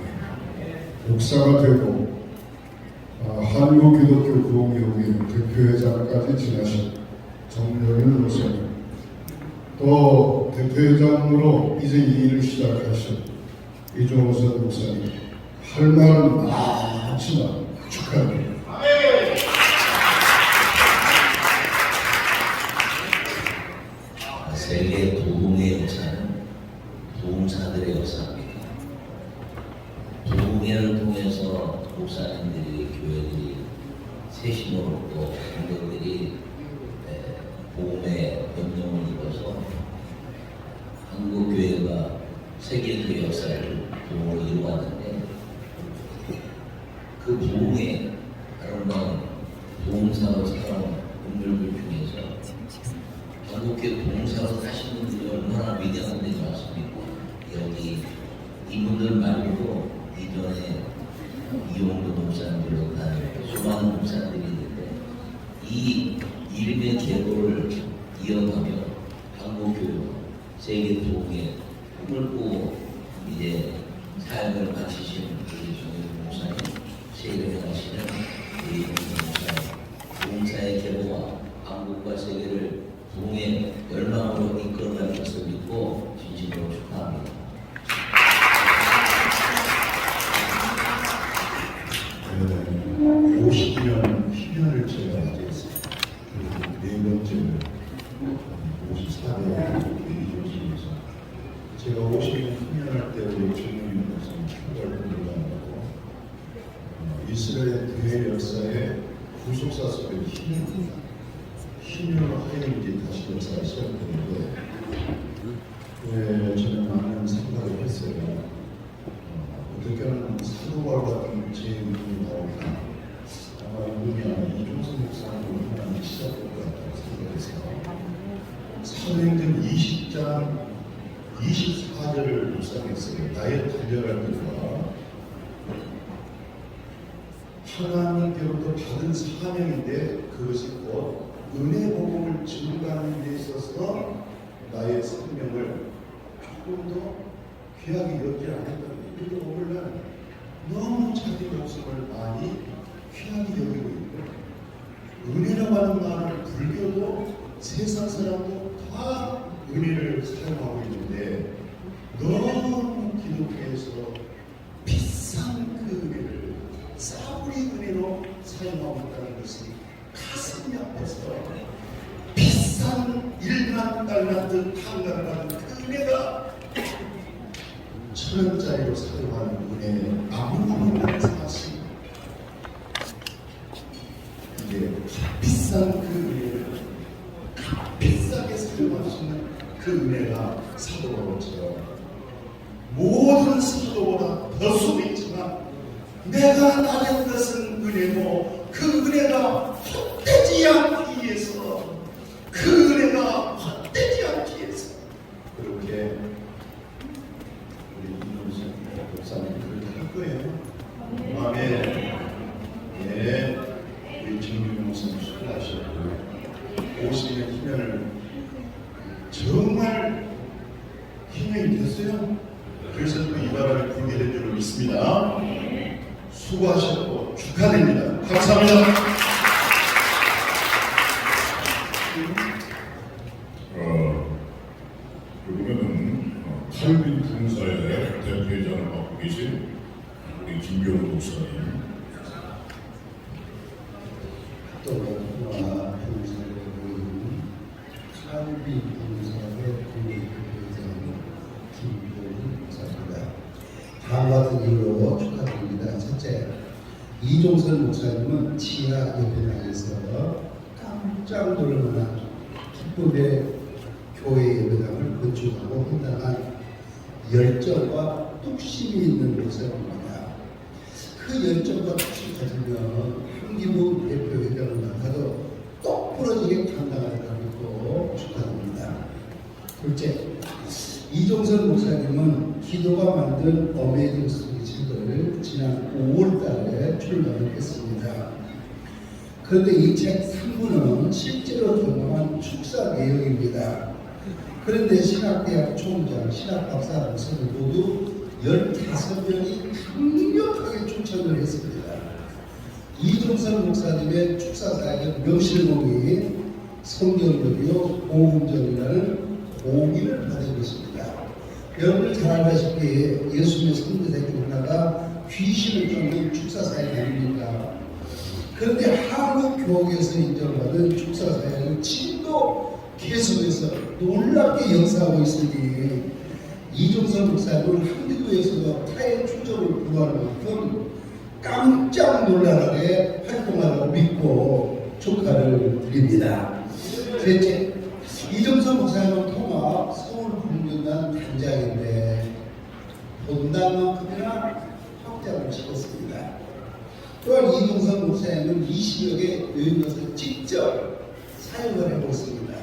목사가 되고 한국기독교부흥회의 대표회장까지 지나신 정명일 목사님, 또 대표회장으로 이제 이 일을 시작하신 이종선 목사님, 할 말은 많지만 축하합니다. 세계 부흥의 역사는 부흥사들의 역사입니다. 부흥회를 통해서 목사님들이, 교회들이 세심을 얻고 성도들이 복음의 변명을 입어서 한국 교회가 세계의 역사를 부흥으로 이루었는데, 그 부흥의 아름다운 부흥사로 살아온 분들들 중에서 한국교회 부흥사로 사신 분들이 얼마나 위대한 분들이 많습니까? 여기 이분들 말고도 이전에 이용도 목사님들로 다니고 수많은 목사님들이 있는데, 이 이름의 계보를 이어가며 한국교회 세계 부흥의 꿈을 꾸고 이제 사역을 마치신 우리 정일 목사님, 세계를 하시는 우리 목사님, 부흥사의 계보와 한국과 세계를 부흥의 열망으로 이끌어갈 것을 믿고 진심으로 축하합니다. 네, 50년 희년을 제가 맞이했습니다. 그리고 네 번째는 54대 이루어지면서 제가 50년 희년할 때 우리 주님이 무슨 총괄을 불러가고 이스라엘 교회 역사의 구속사 속에 희년을 하여 이제 다시 역사가 시작되는데, 저는 많은 생각을 했어요. 어떻게 하면 사도와 같은 제 이름이 나오나, 아마 이분이 이종선 목사님으로 하나님 시작될 것 같다고 생각해서 사도행전 20장 24절을 묵상했어요. 나의 달려갈 길과 하나님께로부터 받은 사명인데, 그것이 곧 은혜 복음을 증거하는 데 있어서 나의 생명을 조금 더 귀하게 여기지 않았다는 거예요. 그리고 오늘날 너무 자기 목숨을 많이 귀하게 여기고 있고, 은혜라고 하는 말을 불교도 세상 사람도 다 은혜를 사용하고 있는데, 너무 기독교에서 비싼 그 은혜를 싸구리 은혜로 사용하고 있다는 것이 가슴이 아파서, 비싼 일만 달란트 탕감을 받은 그 은혜가 1,000원짜리로 사용하는 은혜, 아무것도 사실 이게 비싼 그 은혜를 비싸게 사용할 수 있는 그 은혜가 사도바울처럼 모든 사도보다 더 수있지만 내가 나는 것은 은혜고, 그 은혜가 헛되지 않기 위해서, 그 은혜가 헛되지 않기 위해서 그렇게 우리 이문수 목사님 그렇게 할 거예요. 아멘. 예, 우리 정규 목사님 수고하셨고 50년 희년을 정말 희년이 됐어요. 그래서 또 이 바람이 불게 된 줄로 믿습니다. 수고하셨고 축하드립니다. 감사합니다. 그러면은 칼빈 부흥사의 대표회장을 맡고 계신 우리 김병우 목사님. 또와 부흥사의 칼빈 부흥사의 대표회장 김병우 목사입니다. 다음과 같은 이유로 축하드립니다. 첫째, 이종선 목사님은 치아 예배당에서 깜짝 놀랄 만한 기쁨의 교회 예배당을 건축하고 헌당한 열정과 뚝심이 있는 목사입니다. 그 열정과 뚝심 가지면 한기부 대표회장을 맡아도 똑 부러지게 감당하리라고 믿고 축하합니다. 둘째, 이종선 목사님은 기도가 만든 어메이징 스토리즈를 지난 5월달에 출간을 했습니다. 그런데 이 책 3부는 실제로 경험한 축사 내용입니다. 그런데 신학대학 총장, 신학박사로서는 모두 15명이 강력하게 추천을 했습니다. 이종선 목사님의 축사사역 명실공히 성경적이요 복음적이라는 공인을 받은 것입니다. 여러분 잘 알다시피 예수님의 선교사 중 하나가 귀신을 쫓는 축사사역 아닙니까? 그런데 한국 교회에서 인정받은 축사사역은 지금도 계속해서 놀랍게 역사하고 있으니 이종선 목사님은 한국교회에서도 타의 충족을 구할 만큼 깜짝 놀라게 활동하라고 믿고 축하를 드립니다. 셋째, 이종선 목사님은 통합 서울국민단 단장인데 본당만큼이나 확장을 시켰습니다. 또한 이종선 목사님은 20여 개 여행에서 직접 사역을 하고 있습니다.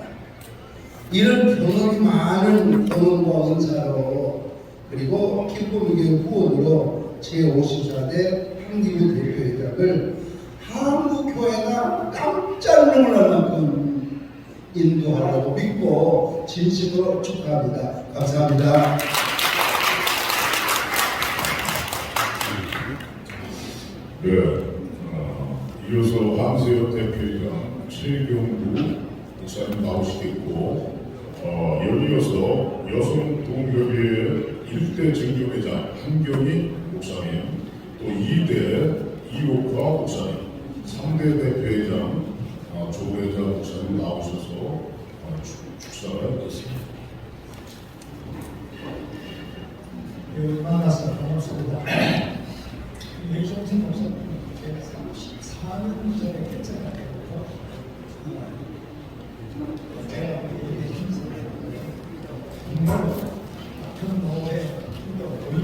이런 경험이 많은 경험과 은사로 그리고 김포민교회 후원으로 제54대 한국교회 대표회장을 한국교회가 깜짝 놀랄 만큼 인도하라고 믿고 진심으로 축하합니다. 감사합니다. 네, 이어서 황세혁 대표이랑 최경두 목사님 나오시겠고, 연이어서 여성 동협의회 1대 증교회장 한경희 목사님, 또 2대 이옥화 목사님, 3대 대표회장 조회자 목사님 나오셔서 축사를 했습니다. 만나서 반갑습니다. 이종선 목사님, 제가 34년 전에 결정하게 제가 정말로 같은 노래 거의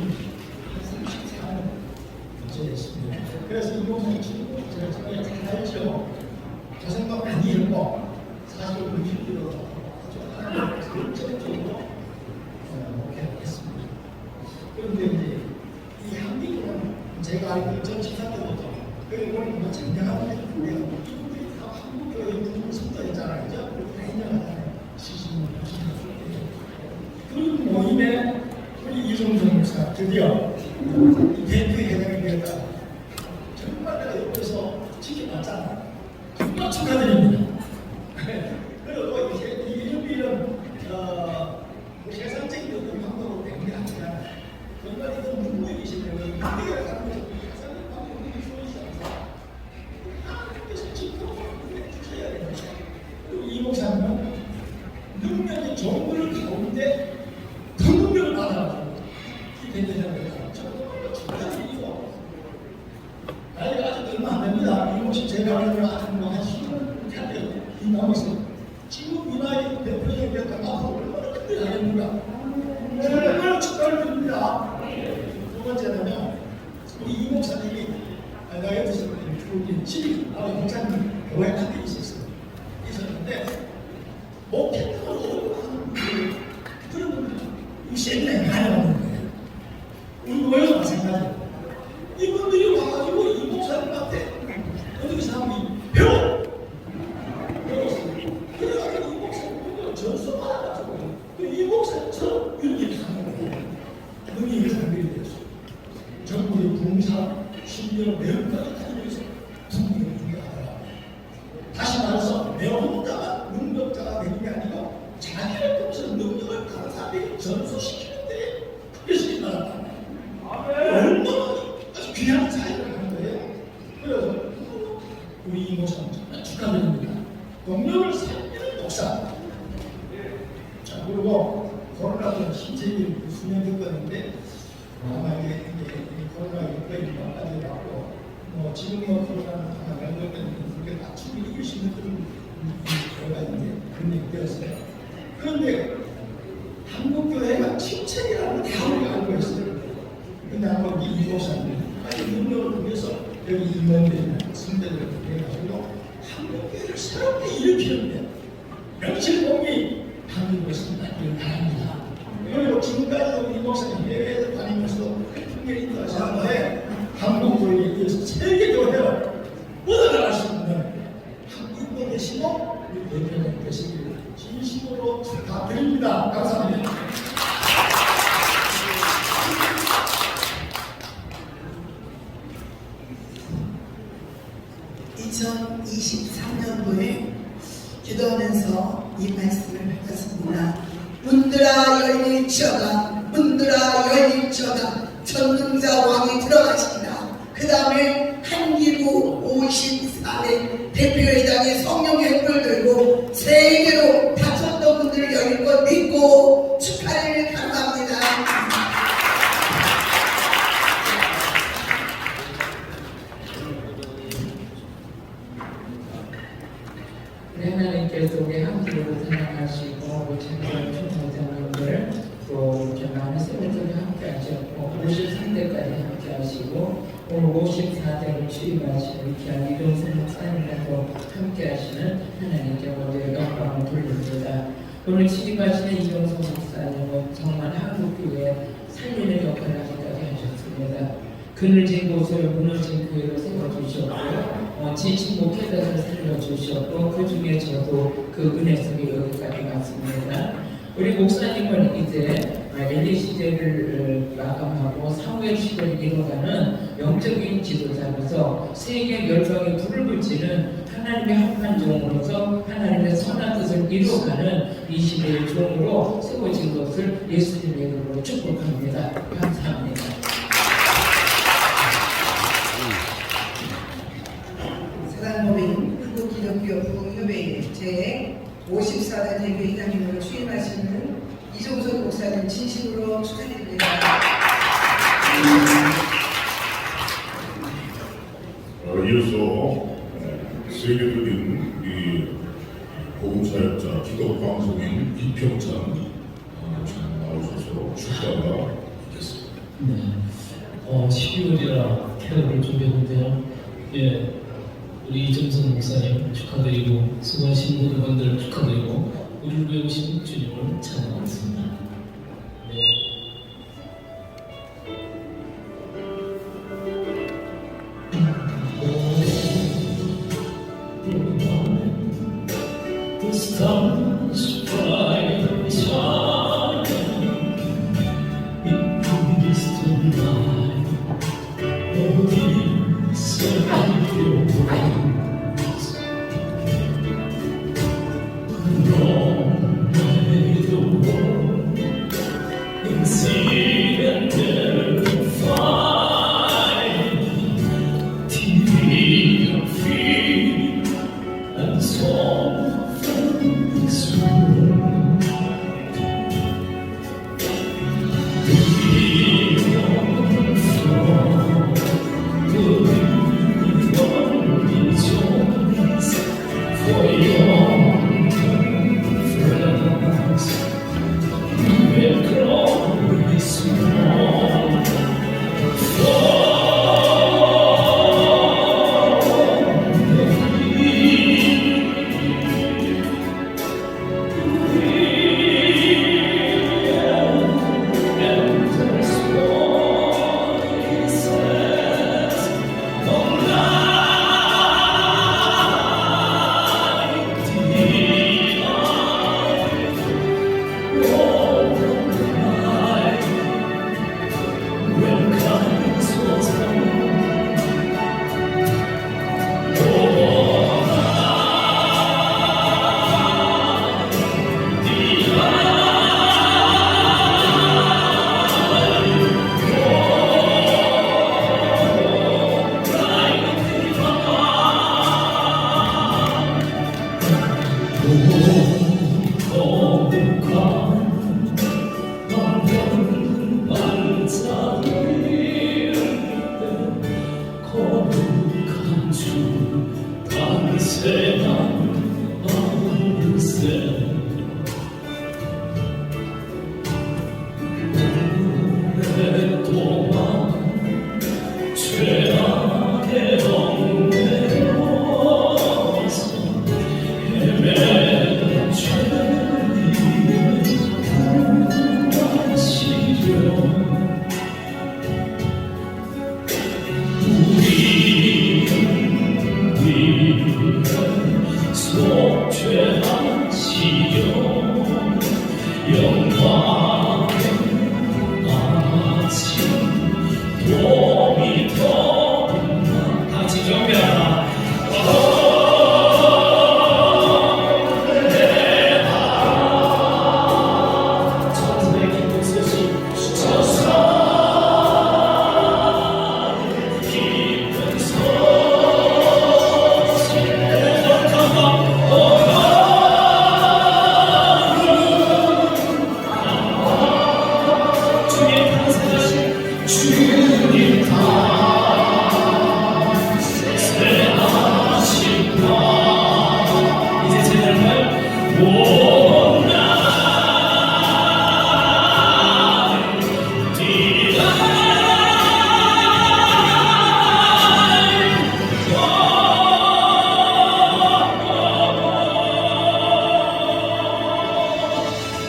34년 전했습니다. 그래서 이종선 친구 제가 잘 알죠. 저 생각 많이 했고 사실 그 힘들어 아주 결정적으로 목회했습니다. 그런데 이제 이 한국은 제가 알기로 전 지사 때부터 그리고 뭐 장량하는 애들인데 이분들이 다 한국교회 국민 선도했잖아요. 그죠? 다 인정하잖아요. 시신을 보시는 그 모임에 우리 이종선 목사 드디어 대표회장이 되었다. 정말 내가 옆에서 지켜봤잖아. 정말 축하드립니다. 그리고 이런 세상적인 어떤 방법으로 된 게 아니라 정말 이건 눈물이시면 우리가 가는 것이 세상의 방법이 좋으시지 않습니까? 하나님께서 지금 주셔야 됩니다. 그리고 이 목사님은 능력의 정보를 가운데 더 능력을 받아가지고 이 대대장을 정말 축하드리고 나이가 아직 얼마 안 됩니다. 이 목사 제가 알기로 아직 한 10년 차인데 이 나머지 지금 이 나이 대표적인 몇 앞으로 얼마나 큰일 나겠는가. 정말 축하를 드립니다. 두 번째는요, 우리 이 목사님이 나이가 드신 분이 집이 바로 목사님 교회 안에 있었는데 목회자가 어려워하는 그런 분들이 이 세미나에 많이 오는 거예요. 우리 교회도 마찬가지예요. 이분들이 와가지고 이 목사님한테 어떻게 사람이 배웠어요. 그래가지고 이 목사님도 전수 받아가지고 이 목사님처럼 이렇게 하는 거예요. 능력이 상별이 됐어요. 전국의 봉사, 신비로 매운까지 다니면서 분명히 중요하더라고요. 다시 말해서 내 혼자가 능력자가 되는 게 아니고 자기를 통해서 능력을 다른 사람에게 전수시키는데 그래서 일어났다. 얼마나 아주 귀한 사역을 하는 거예요. 그래서 우리 이 목사님 정말 축하드립니다. 동력을 살리는 목사. 자, 그리고 코로나도 신체적인 수면 겪었는데 아마 이게 코로나 여기까지 왔고 뭐 지금 뭐 코로나는 하나 연결된 그렇게 다 충분히 이길 수 있는 그런 그런 얘기 되었어요. 그런데 한국교회가 침체라는 다 우리가 알고 있어요. 근데 한번 이 목사님 아니 능력을 위해서 여기 임원들이나 선배들을 해가지고 한국교회를 새롭게 일으키는데 명실공히 한국교회에서 일을 바랍니다. 그리고 지금까지도 우리 목사님 해외에 다니면서 크게 인도하셨는데 한국 교회에 이어서 세계 교회로 뻗어나갈 수 있는 한국도 되시고 우리 대표님 되시기를 진심으로 축하드립니다. 감사합니다. 기도하면서 이 말씀을 받았습니다. 문들아 열릴지어다, 문들아 열릴지어다. 전능자 왕이 들어가신다. 그 다음에 한기부 54대 대표회장이 성령의 불을 들고 세계로 다쳤던 분들을 열릴 것 믿고 축하를 감사합니다. 하나님께서 우리 한국으로 사랑하시고 참여한 총무장님들 또 이렇게 많은 세대들이 함께 하셨고 53대까지 함께 하시고 오늘 54대를 취임하시는 귀한 이동선 목사님과도 함께 하시는 하나님께 모두의 영광을 돌립니다. 오늘 취임하시는 이동선 목사님은 정말 한국교회 살리는 역할을 하기까지 하셨습니다. 그늘진 곳을 무너진 교회로 세워주셨고 지친 목회자를 살려주셨고 그 중에 저도 그 은혜 속에 여기까지 왔습니다. 우리 목사님은 이제 엘리 시대를 마감하고 사무엘 시대를 이뤄가는 영적인 지도자로서 세계 열방에 불을 붙이는 하나님의 합한 종으로서 하나님의 선한 뜻을 이루어가는 이 시대의 종으로 세워진 것을 예수님의 이름으로 축복합니다. 감사합니다. 사단법인 한국기독교 부흥협의회 제54대 대표이사님으로 취임하시는 이종선 목사님 진심으로 축하드립니다. 이어서 세계적인 이 복음사역자 기독 방송인 이평찬 나오셔서 축가가 있겠습니다. 네. 12월이라 캐롤을 준비했는데요. 예, 우리 이정선 목사님 축하드리고 수고하신 모든 분들 축하드리고 우리를 위해 오신 주님을 찬양하겠습니다. 네. The stars bright shining in the distant night. Oh, these are your words. Long may the world in sea and find TV and feed and song from this world. 영광의 아침 봄이 터온다. 같이 정비하라. 천사의 기쁜 소식 주셔서 기쁜 주님 이제 제자를 온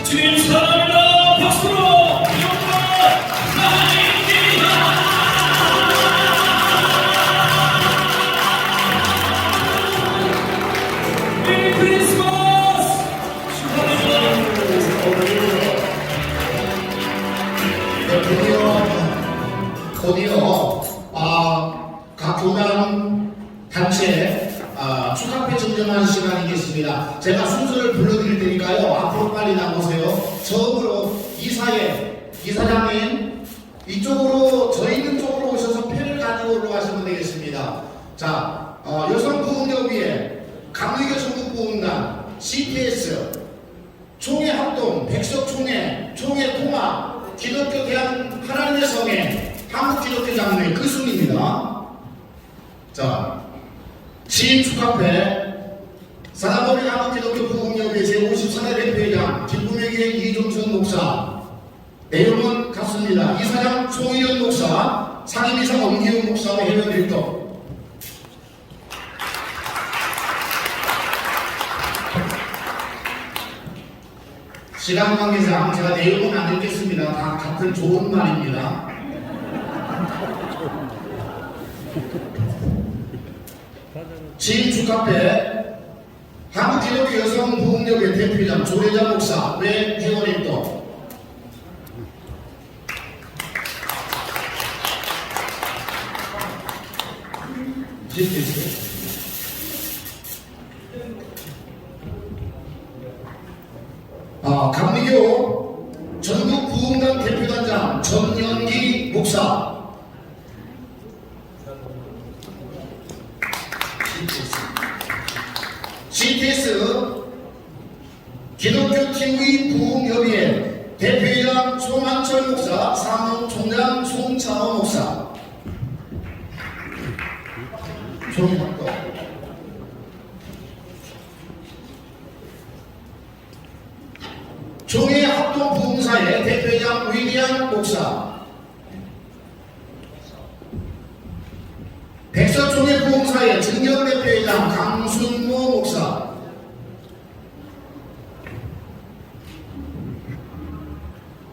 주님 사랑합니다. 박수로 영광 메리 크리스마스 드디어 각 교단 단체 축하패 증정하는 시간이겠습니다. 제가 순서를 불러드릴 테니까요. 앞으로 빨리 나오세요. 처음으로 이사장님 이쪽으로 저 있는 쪽으로 오셔서 패를 가지고 올라가시면 되겠습니다. 자, 여성부흥협의회 강의교 전국부흥단 CTS 총회합동 백석총회 총회통합 기독교 대한 하나님의 성회 한국기독교장로회 그 순입니다. 자, 지인 축하패 사단법인 한국기독교 부흥협의회 제54대 대표회장 기쁨의교회 이종선 목사 내용은 같습니다. 이사장 송일현 목사 상임이사 엄기훈 목사와 회원 일동 시간 관계상 제가 내용은 안 읽겠습니다. 다 같은 좋은 말입니다. 지인 축하패 한국기독교 여성부흥협의회 대표장 조례자 목사 외 회원 일동 강미교 전국부흥단 대표단장 전연기 목사 CTS 기독교 TV 부흥협의회 대표회장 송한철 목사 사무총장 송찬호 목사 종합도 종회합동부흥사회 대표회장 위리안 목사 백서총회부흥사회 증경대표회장 강순모 목사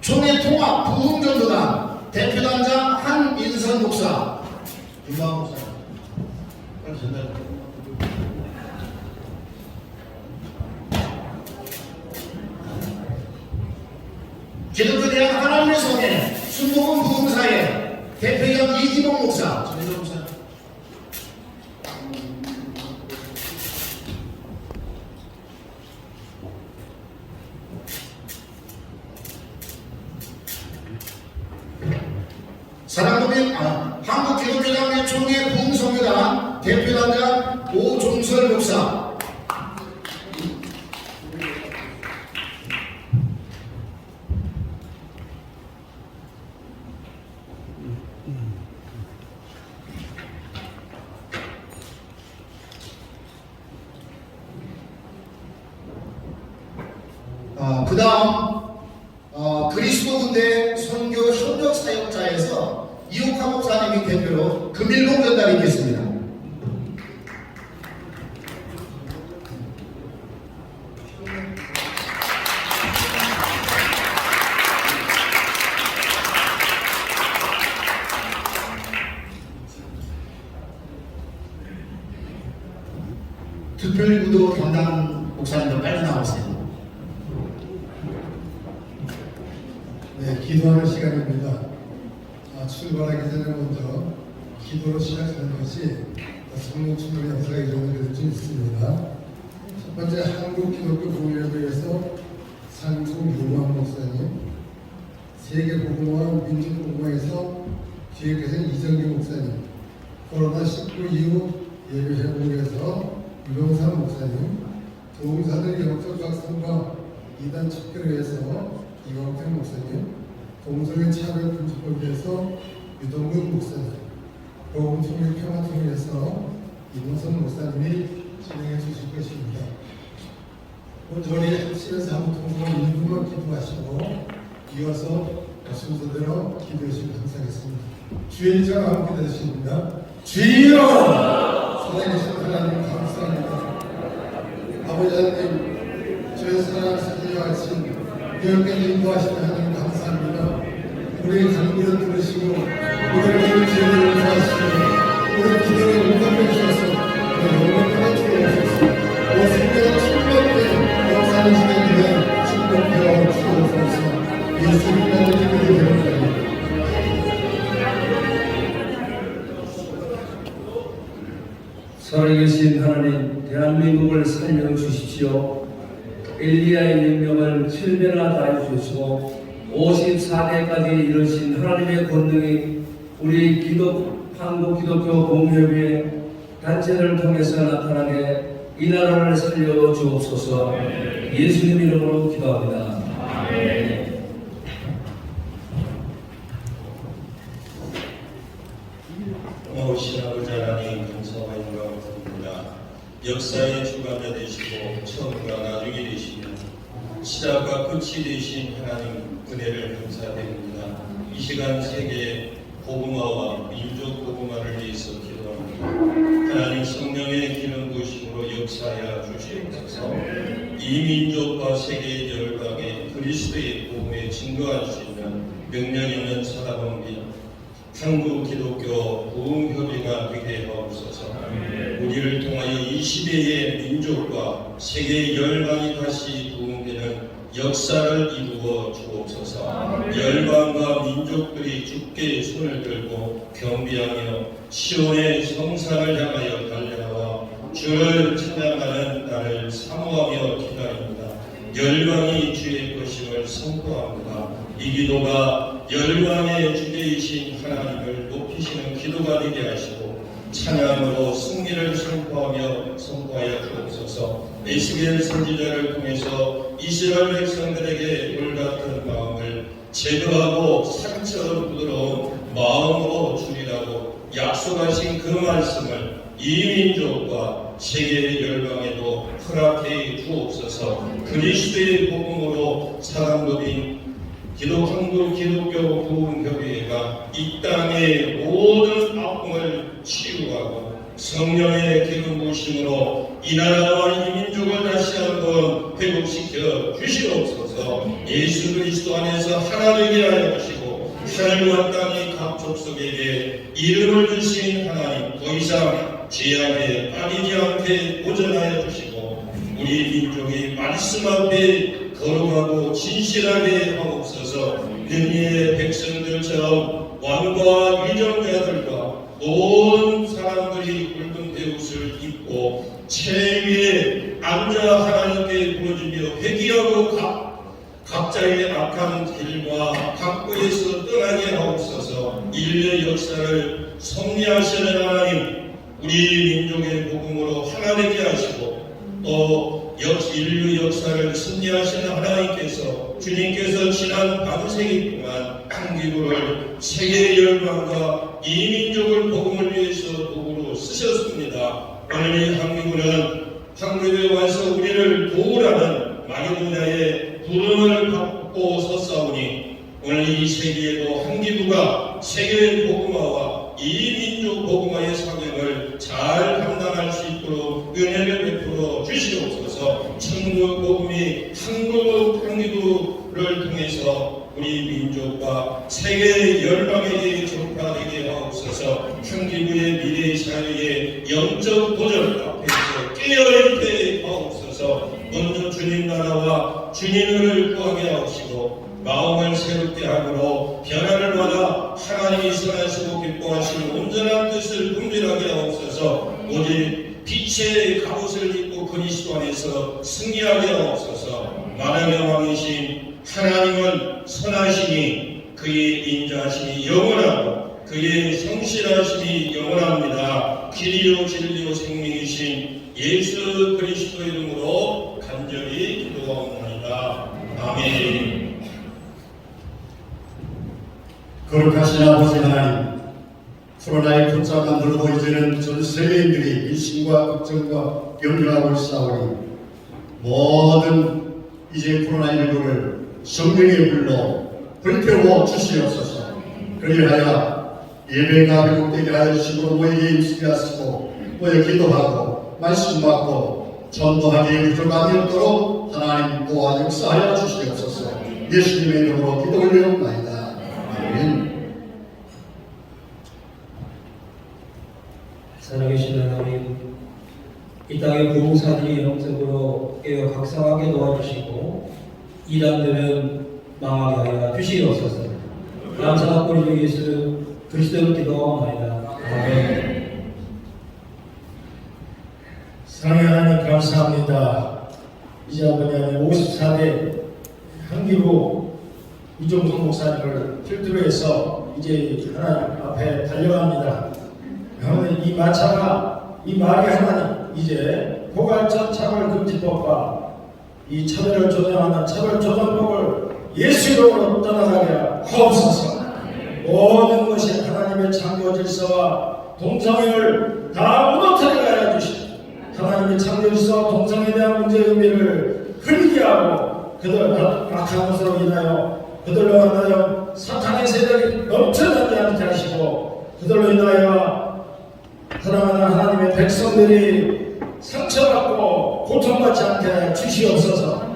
총회통합 부흥전도단 대표단장 한민선 목사 유마 목사 빨리 전달 기독교 대한 하나님의 성회 순복음 부흥사회 대표장 이기봉 목사 전희동 목사 사랑법인 한국기독교장로회 총회 부흥성교단 대표단장 오종설 목사 그 다음 그리스도 군대 선교 협력 사역자에서 이옥화 목사님이 대표로 금일봉 전달이 있겠습니다. 특별구도 담당 목사님도 빨리 나오세요. 네, 기도하는 시간입니다. 출발하기 전에 먼저 기도로 시작하는 것이 성령 충만의 역사가 이루어질 수 있습니다. 첫 번째 한국기독교 공예회에서 상승유만 목사님, 세계복음화 민족복음화에서 기획하신 이정규 목사님, 코로나19 이후 예배회복에서 유병삼 목사님, 도움사들 영적 각성과 이단 척결을 위해서 이광택 목사님, 동성애 차별 분석을 위해서 유동근 목사님, 보험통일 평화통을 위해서 이문선 목사님이 진행해 주실 것입니다. 우리 합심에서 한번 통성을 1분만 기도하시고 이어서 순서대로 기도해 주시면 감사하겠습니다. 주의 이름으로 함께 되십니다. 주여! 살아계신 하나님 감사합니다. 아버지 하나님, 저의 사랑 사랑과 같이 여기까지 인도하시는 하나님 감사합니다. 우리의 간구를 들으시고 우리의 죄를 용서하시고 우리의 기도를 응답해 주셔서 우리의 영원한 주옵소서. 오순절 충만된 역사는 시대에 축복하여 주옵소서. 예수님의 이름으로 기도드립니다. 살아계신 하나님, 대한민국을 살려주십시오. 엘리야의 명령을 7배나 다해주시고 54대까지 이르신 하나님의 권능이 우리 한국 기독교 공회의 단체를 통해서 나타나게 이 나라를 살려주옵소서. 예수님 이름으로 기도합니다. 고마우신 아버지 하나님 감사와 영광을 드립니다. 역사의 주관자 되시고 처음과 나중에 되시며 시작과 끝이 되신 하나님 은혜를 감사드립니다. 이 시간 세계 복음화와 민족 복음화를 위해서 기도합니다. 하나님 성령의 기름 부으심으로 역사하여 주시옵소서. 이 민족과 세계 열방에 그리스도의 복음에 증거할 수 있는 명령 있는 사람입니다. 한국 기독교 부흥협의가 되게 하옵소서. 우리를 통하여 이 시대의 민족과 세계 열방이 다시 부흥되는 역사를 이루어 주옵소서. 열방과 민족들이 주께 손을 들고 경배하며 시온의 성산을 향하여 달려나와 주를 찬양하는 날을 사모하며 기다립니다. 열방이 주의 것임을 선포합니다. 이 기도가 열방의 주제이신 하나님을 높이시는 기도가 되게 하시고 찬양으로 승리를 선포하여 주옵소서. 에스겔 선지자를 통해서 이스라엘 백성들에게 돌같은 마음을 제거하고 상처럼 부드러운 마음으로 주리라고 약속하신 그 말씀을 이 민족과 세계 열방에도 허락해 주옵소서. 그리스도의 복음으로 사랑법인 한국 기독교 부흥협의회가 이 땅의 모든 아픔을 치유하고 성령의 기름 부으심으로 이 나라와 이 민족을 다시 한번 회복시켜 주시옵소서. 예수 그리스도 안에서 하나 되게 하여 주시고 하늘과 땅의 각 족속에게 이름을 주신 하나님, 더 이상 죄악에 빠지지 않게 보전하여 주시고 우리 민족이 말씀 앞에 거룩하고 진실하게 하옵소서. 능리의 백성들처럼 왕과 위정자들과 온 사람들이 붉은 베옷을 입고 채 위에 앉아 하나님께 부르짖며 회개하고 각자의 악한 길과 각부에서 떠나게 하옵소서. 인류의 역사를 섭리하시는 하나님, 우리 민족의 복음으로 하나 되게 하시고 또 인류 역사를 승리하시는 하나님께서 주님께서 지난 반세기 동안 한기부를 세계 열방과 이 민족을 복음을 위해서 도구로 쓰셨습니다. 오늘 이 한기부는 한국에 와서 우리를 도우라는 마게도냐의 부름을 받고 섰사오니 오늘 이 세계에도 한기부가 세계 복음화와 이 민족 복음화의 사명을 잘 감당할 수 있도록 은혜를 베풀어 주시옵소서. 천국 복음이 한기부를 통해서 우리 민족과 세계 열방에게 전파되게 하옵소서. 한기부의 미래 사회의 영적 도전 앞에서 깨어있게 하옵소서. 먼저 주님 나라와 주님을 구하게 하옵시고 마음을 새롭게 함으로 변화를 받아 하나님이 선하시고 기뻐하시는 온전한 뜻을 분별하게 하옵소서. 오직 빛의 갑옷을 입고 그리스도 안에서 승리하게 하옵소서. 만왕의 왕이신 하나님은 선하시니 그의 인자하심이 영원하고 그의 성실하심이 영원합니다. 길이요 진리요 생명이신 예수 그리스도 이름으로 간절히 기도하옵나이다. 아멘. 거룩하신 아버지 하나님, 코로나의 붙잡아 물고 이제는 전 세계인들이 일신과 걱정과 염려하고 있사오니 모든 이제 코로나19를 성령의 불로 불태워 주시옵소서. 그리하여 예배가 회복되게 하여 주시고 모이게 임시게 하시고 모여 기도하고 말씀 받고 전도하기에 부족함이 없도록 하나님 또한 역사하여 주시옵소서. 예수님의 이름으로 기도 올려옵나이다. 아멘. 살아계신 하나님, 이 땅의 부흥사들이 영적으로 깨어 각성하게 도와주시고 이단들은 망하게 하여 주시옵소서. 감사하고 우리 예수 그리스도로 기도하옵나이다. 아멘. 사랑의 하나님 감사합니다. 이제 아버지 하나님 54대 한기부 이종석 목사님을 필두로 해서 이제 하나님 앞에 달려갑니다. 하나님 이 마차가 이 말이 하나님 이제 포괄적 차별금지법과 이 차별을 조장하는 차별조정법을 예수 이름으로 떠나가게 하옵소서. 모든 것이 하나님의 창조 질서와 동성애를 다 무너뜨리게 하여 주시고 하나님의 창조 질서와 동성애에 대한 문제의 의미를 흐리게 하고 그들 악한 것으로 인하여 그들로 인하여 사탄의 세력이 넘쳐나게 않게 하시고 그들로 인하여 사랑하는 하나님의 백성들이 상처받고 고통받지 않게 주시옵소서.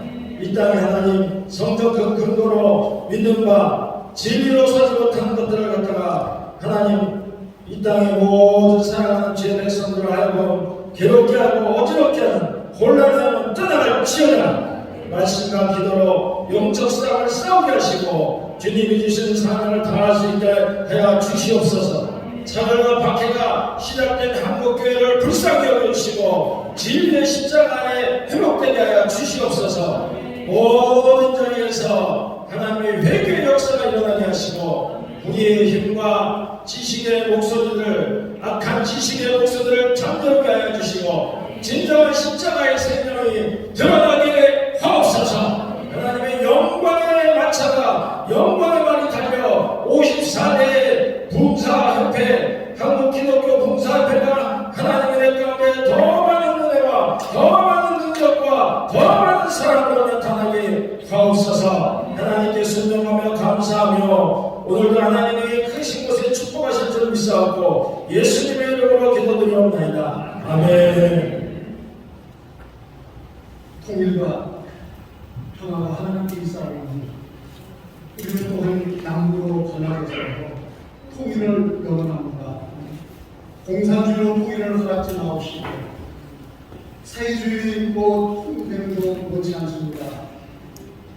이 땅에 하나님 성적 근거로 믿는 바 진리로 서지 못한 것들을 갖다가 하나님 이 땅의 모든 사랑하는 주의 백성들을 하여금 괴롭게 하고 어지럽게 하는 혼란을 떠나갈지어다. 말씀과 기도로 영적 싸움을 싸우게 하시고 주님이 주신 사랑을 다할 수 있게 하여 주시옵소서. 차별과 박해가 시작된 한국교회를 불쌍히 여겨주시고 진리의 십자가에 회복되게 하여 주시옵소서. 모든 자리에서 하나님의 회개의 역사가 일어나게 하시고 우리의 힘과 지식의 목소리를 악한 지식의 목소리를 잠들게 하여 주시고 진정한 십자가의 생명이 드러나게 하옵소서. 하나님의 영광의 마차가 영광의 말이 달려 54대 봉사협회 한국기독교 봉사협회가 하나님의 내 가운데 더 많은 은혜와 더 많은 능력과 더 많은 사랑으로 나타나게 하옵소서. 하나님께 순종하며 감사하며 오늘도 하나님의 크신 곳에 축복하실 줄 믿사옵고 예수님의 이름으로 기도드리옵나이다. 아멘. 통일과 평화가 하나님께 있사오니 우리는 또한 남부로 전화해서 통일을 영원합니다. 공산주의로 통일을 허락지 마옵시고 사회주의로 통일되는 것 못지 않습니다.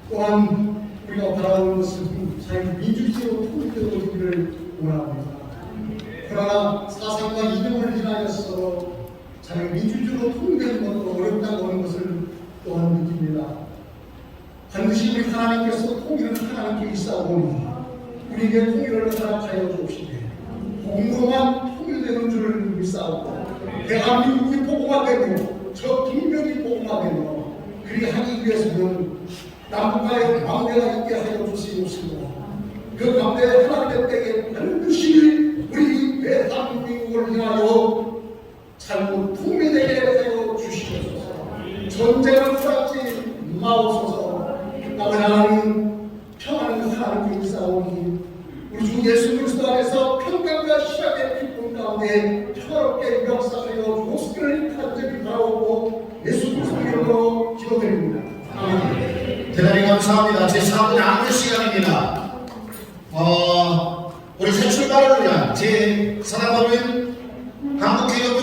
또한 우리가 바라는 것은 자유민주주의로 통일되기를 원합니다. 그러나 사상과 이념을 인하여서 자유민주주의로 통일되는 것도 어렵다고 하는 것을 또한 느낍니다. 반드시 우리 하나님께서 통일은 하나님께 있사오니 우리에게 통일을 허락하여 주옵시되 공동한 통일되는 줄을 믿사오고 대한민국이 복음화되고 저 빈면이 복음화되며 그리 하기 위해서는 남북과의 관계가 있게 하여 주시옵시고 그 가운데 하나님의 때에 반드시 우리 대한민국을 위하여 잘못 통일되게 하여 주시옵소서. 전쟁을 허락지 마옵소서. 하나님 평안을 하나님께 싸우니 우리 주 예수 그리스도 안에서 평강과 시작의 기쁨 가운데 평화롭게 역사하여 주옵기를 간절히 바라오고 예수 그리스도 이름으로 기도드립니다. 아멘. 대단히 감사합니다. 제4분 안내 시간입니다. 우리 새 출발을 위한 제4단법인 한국기독교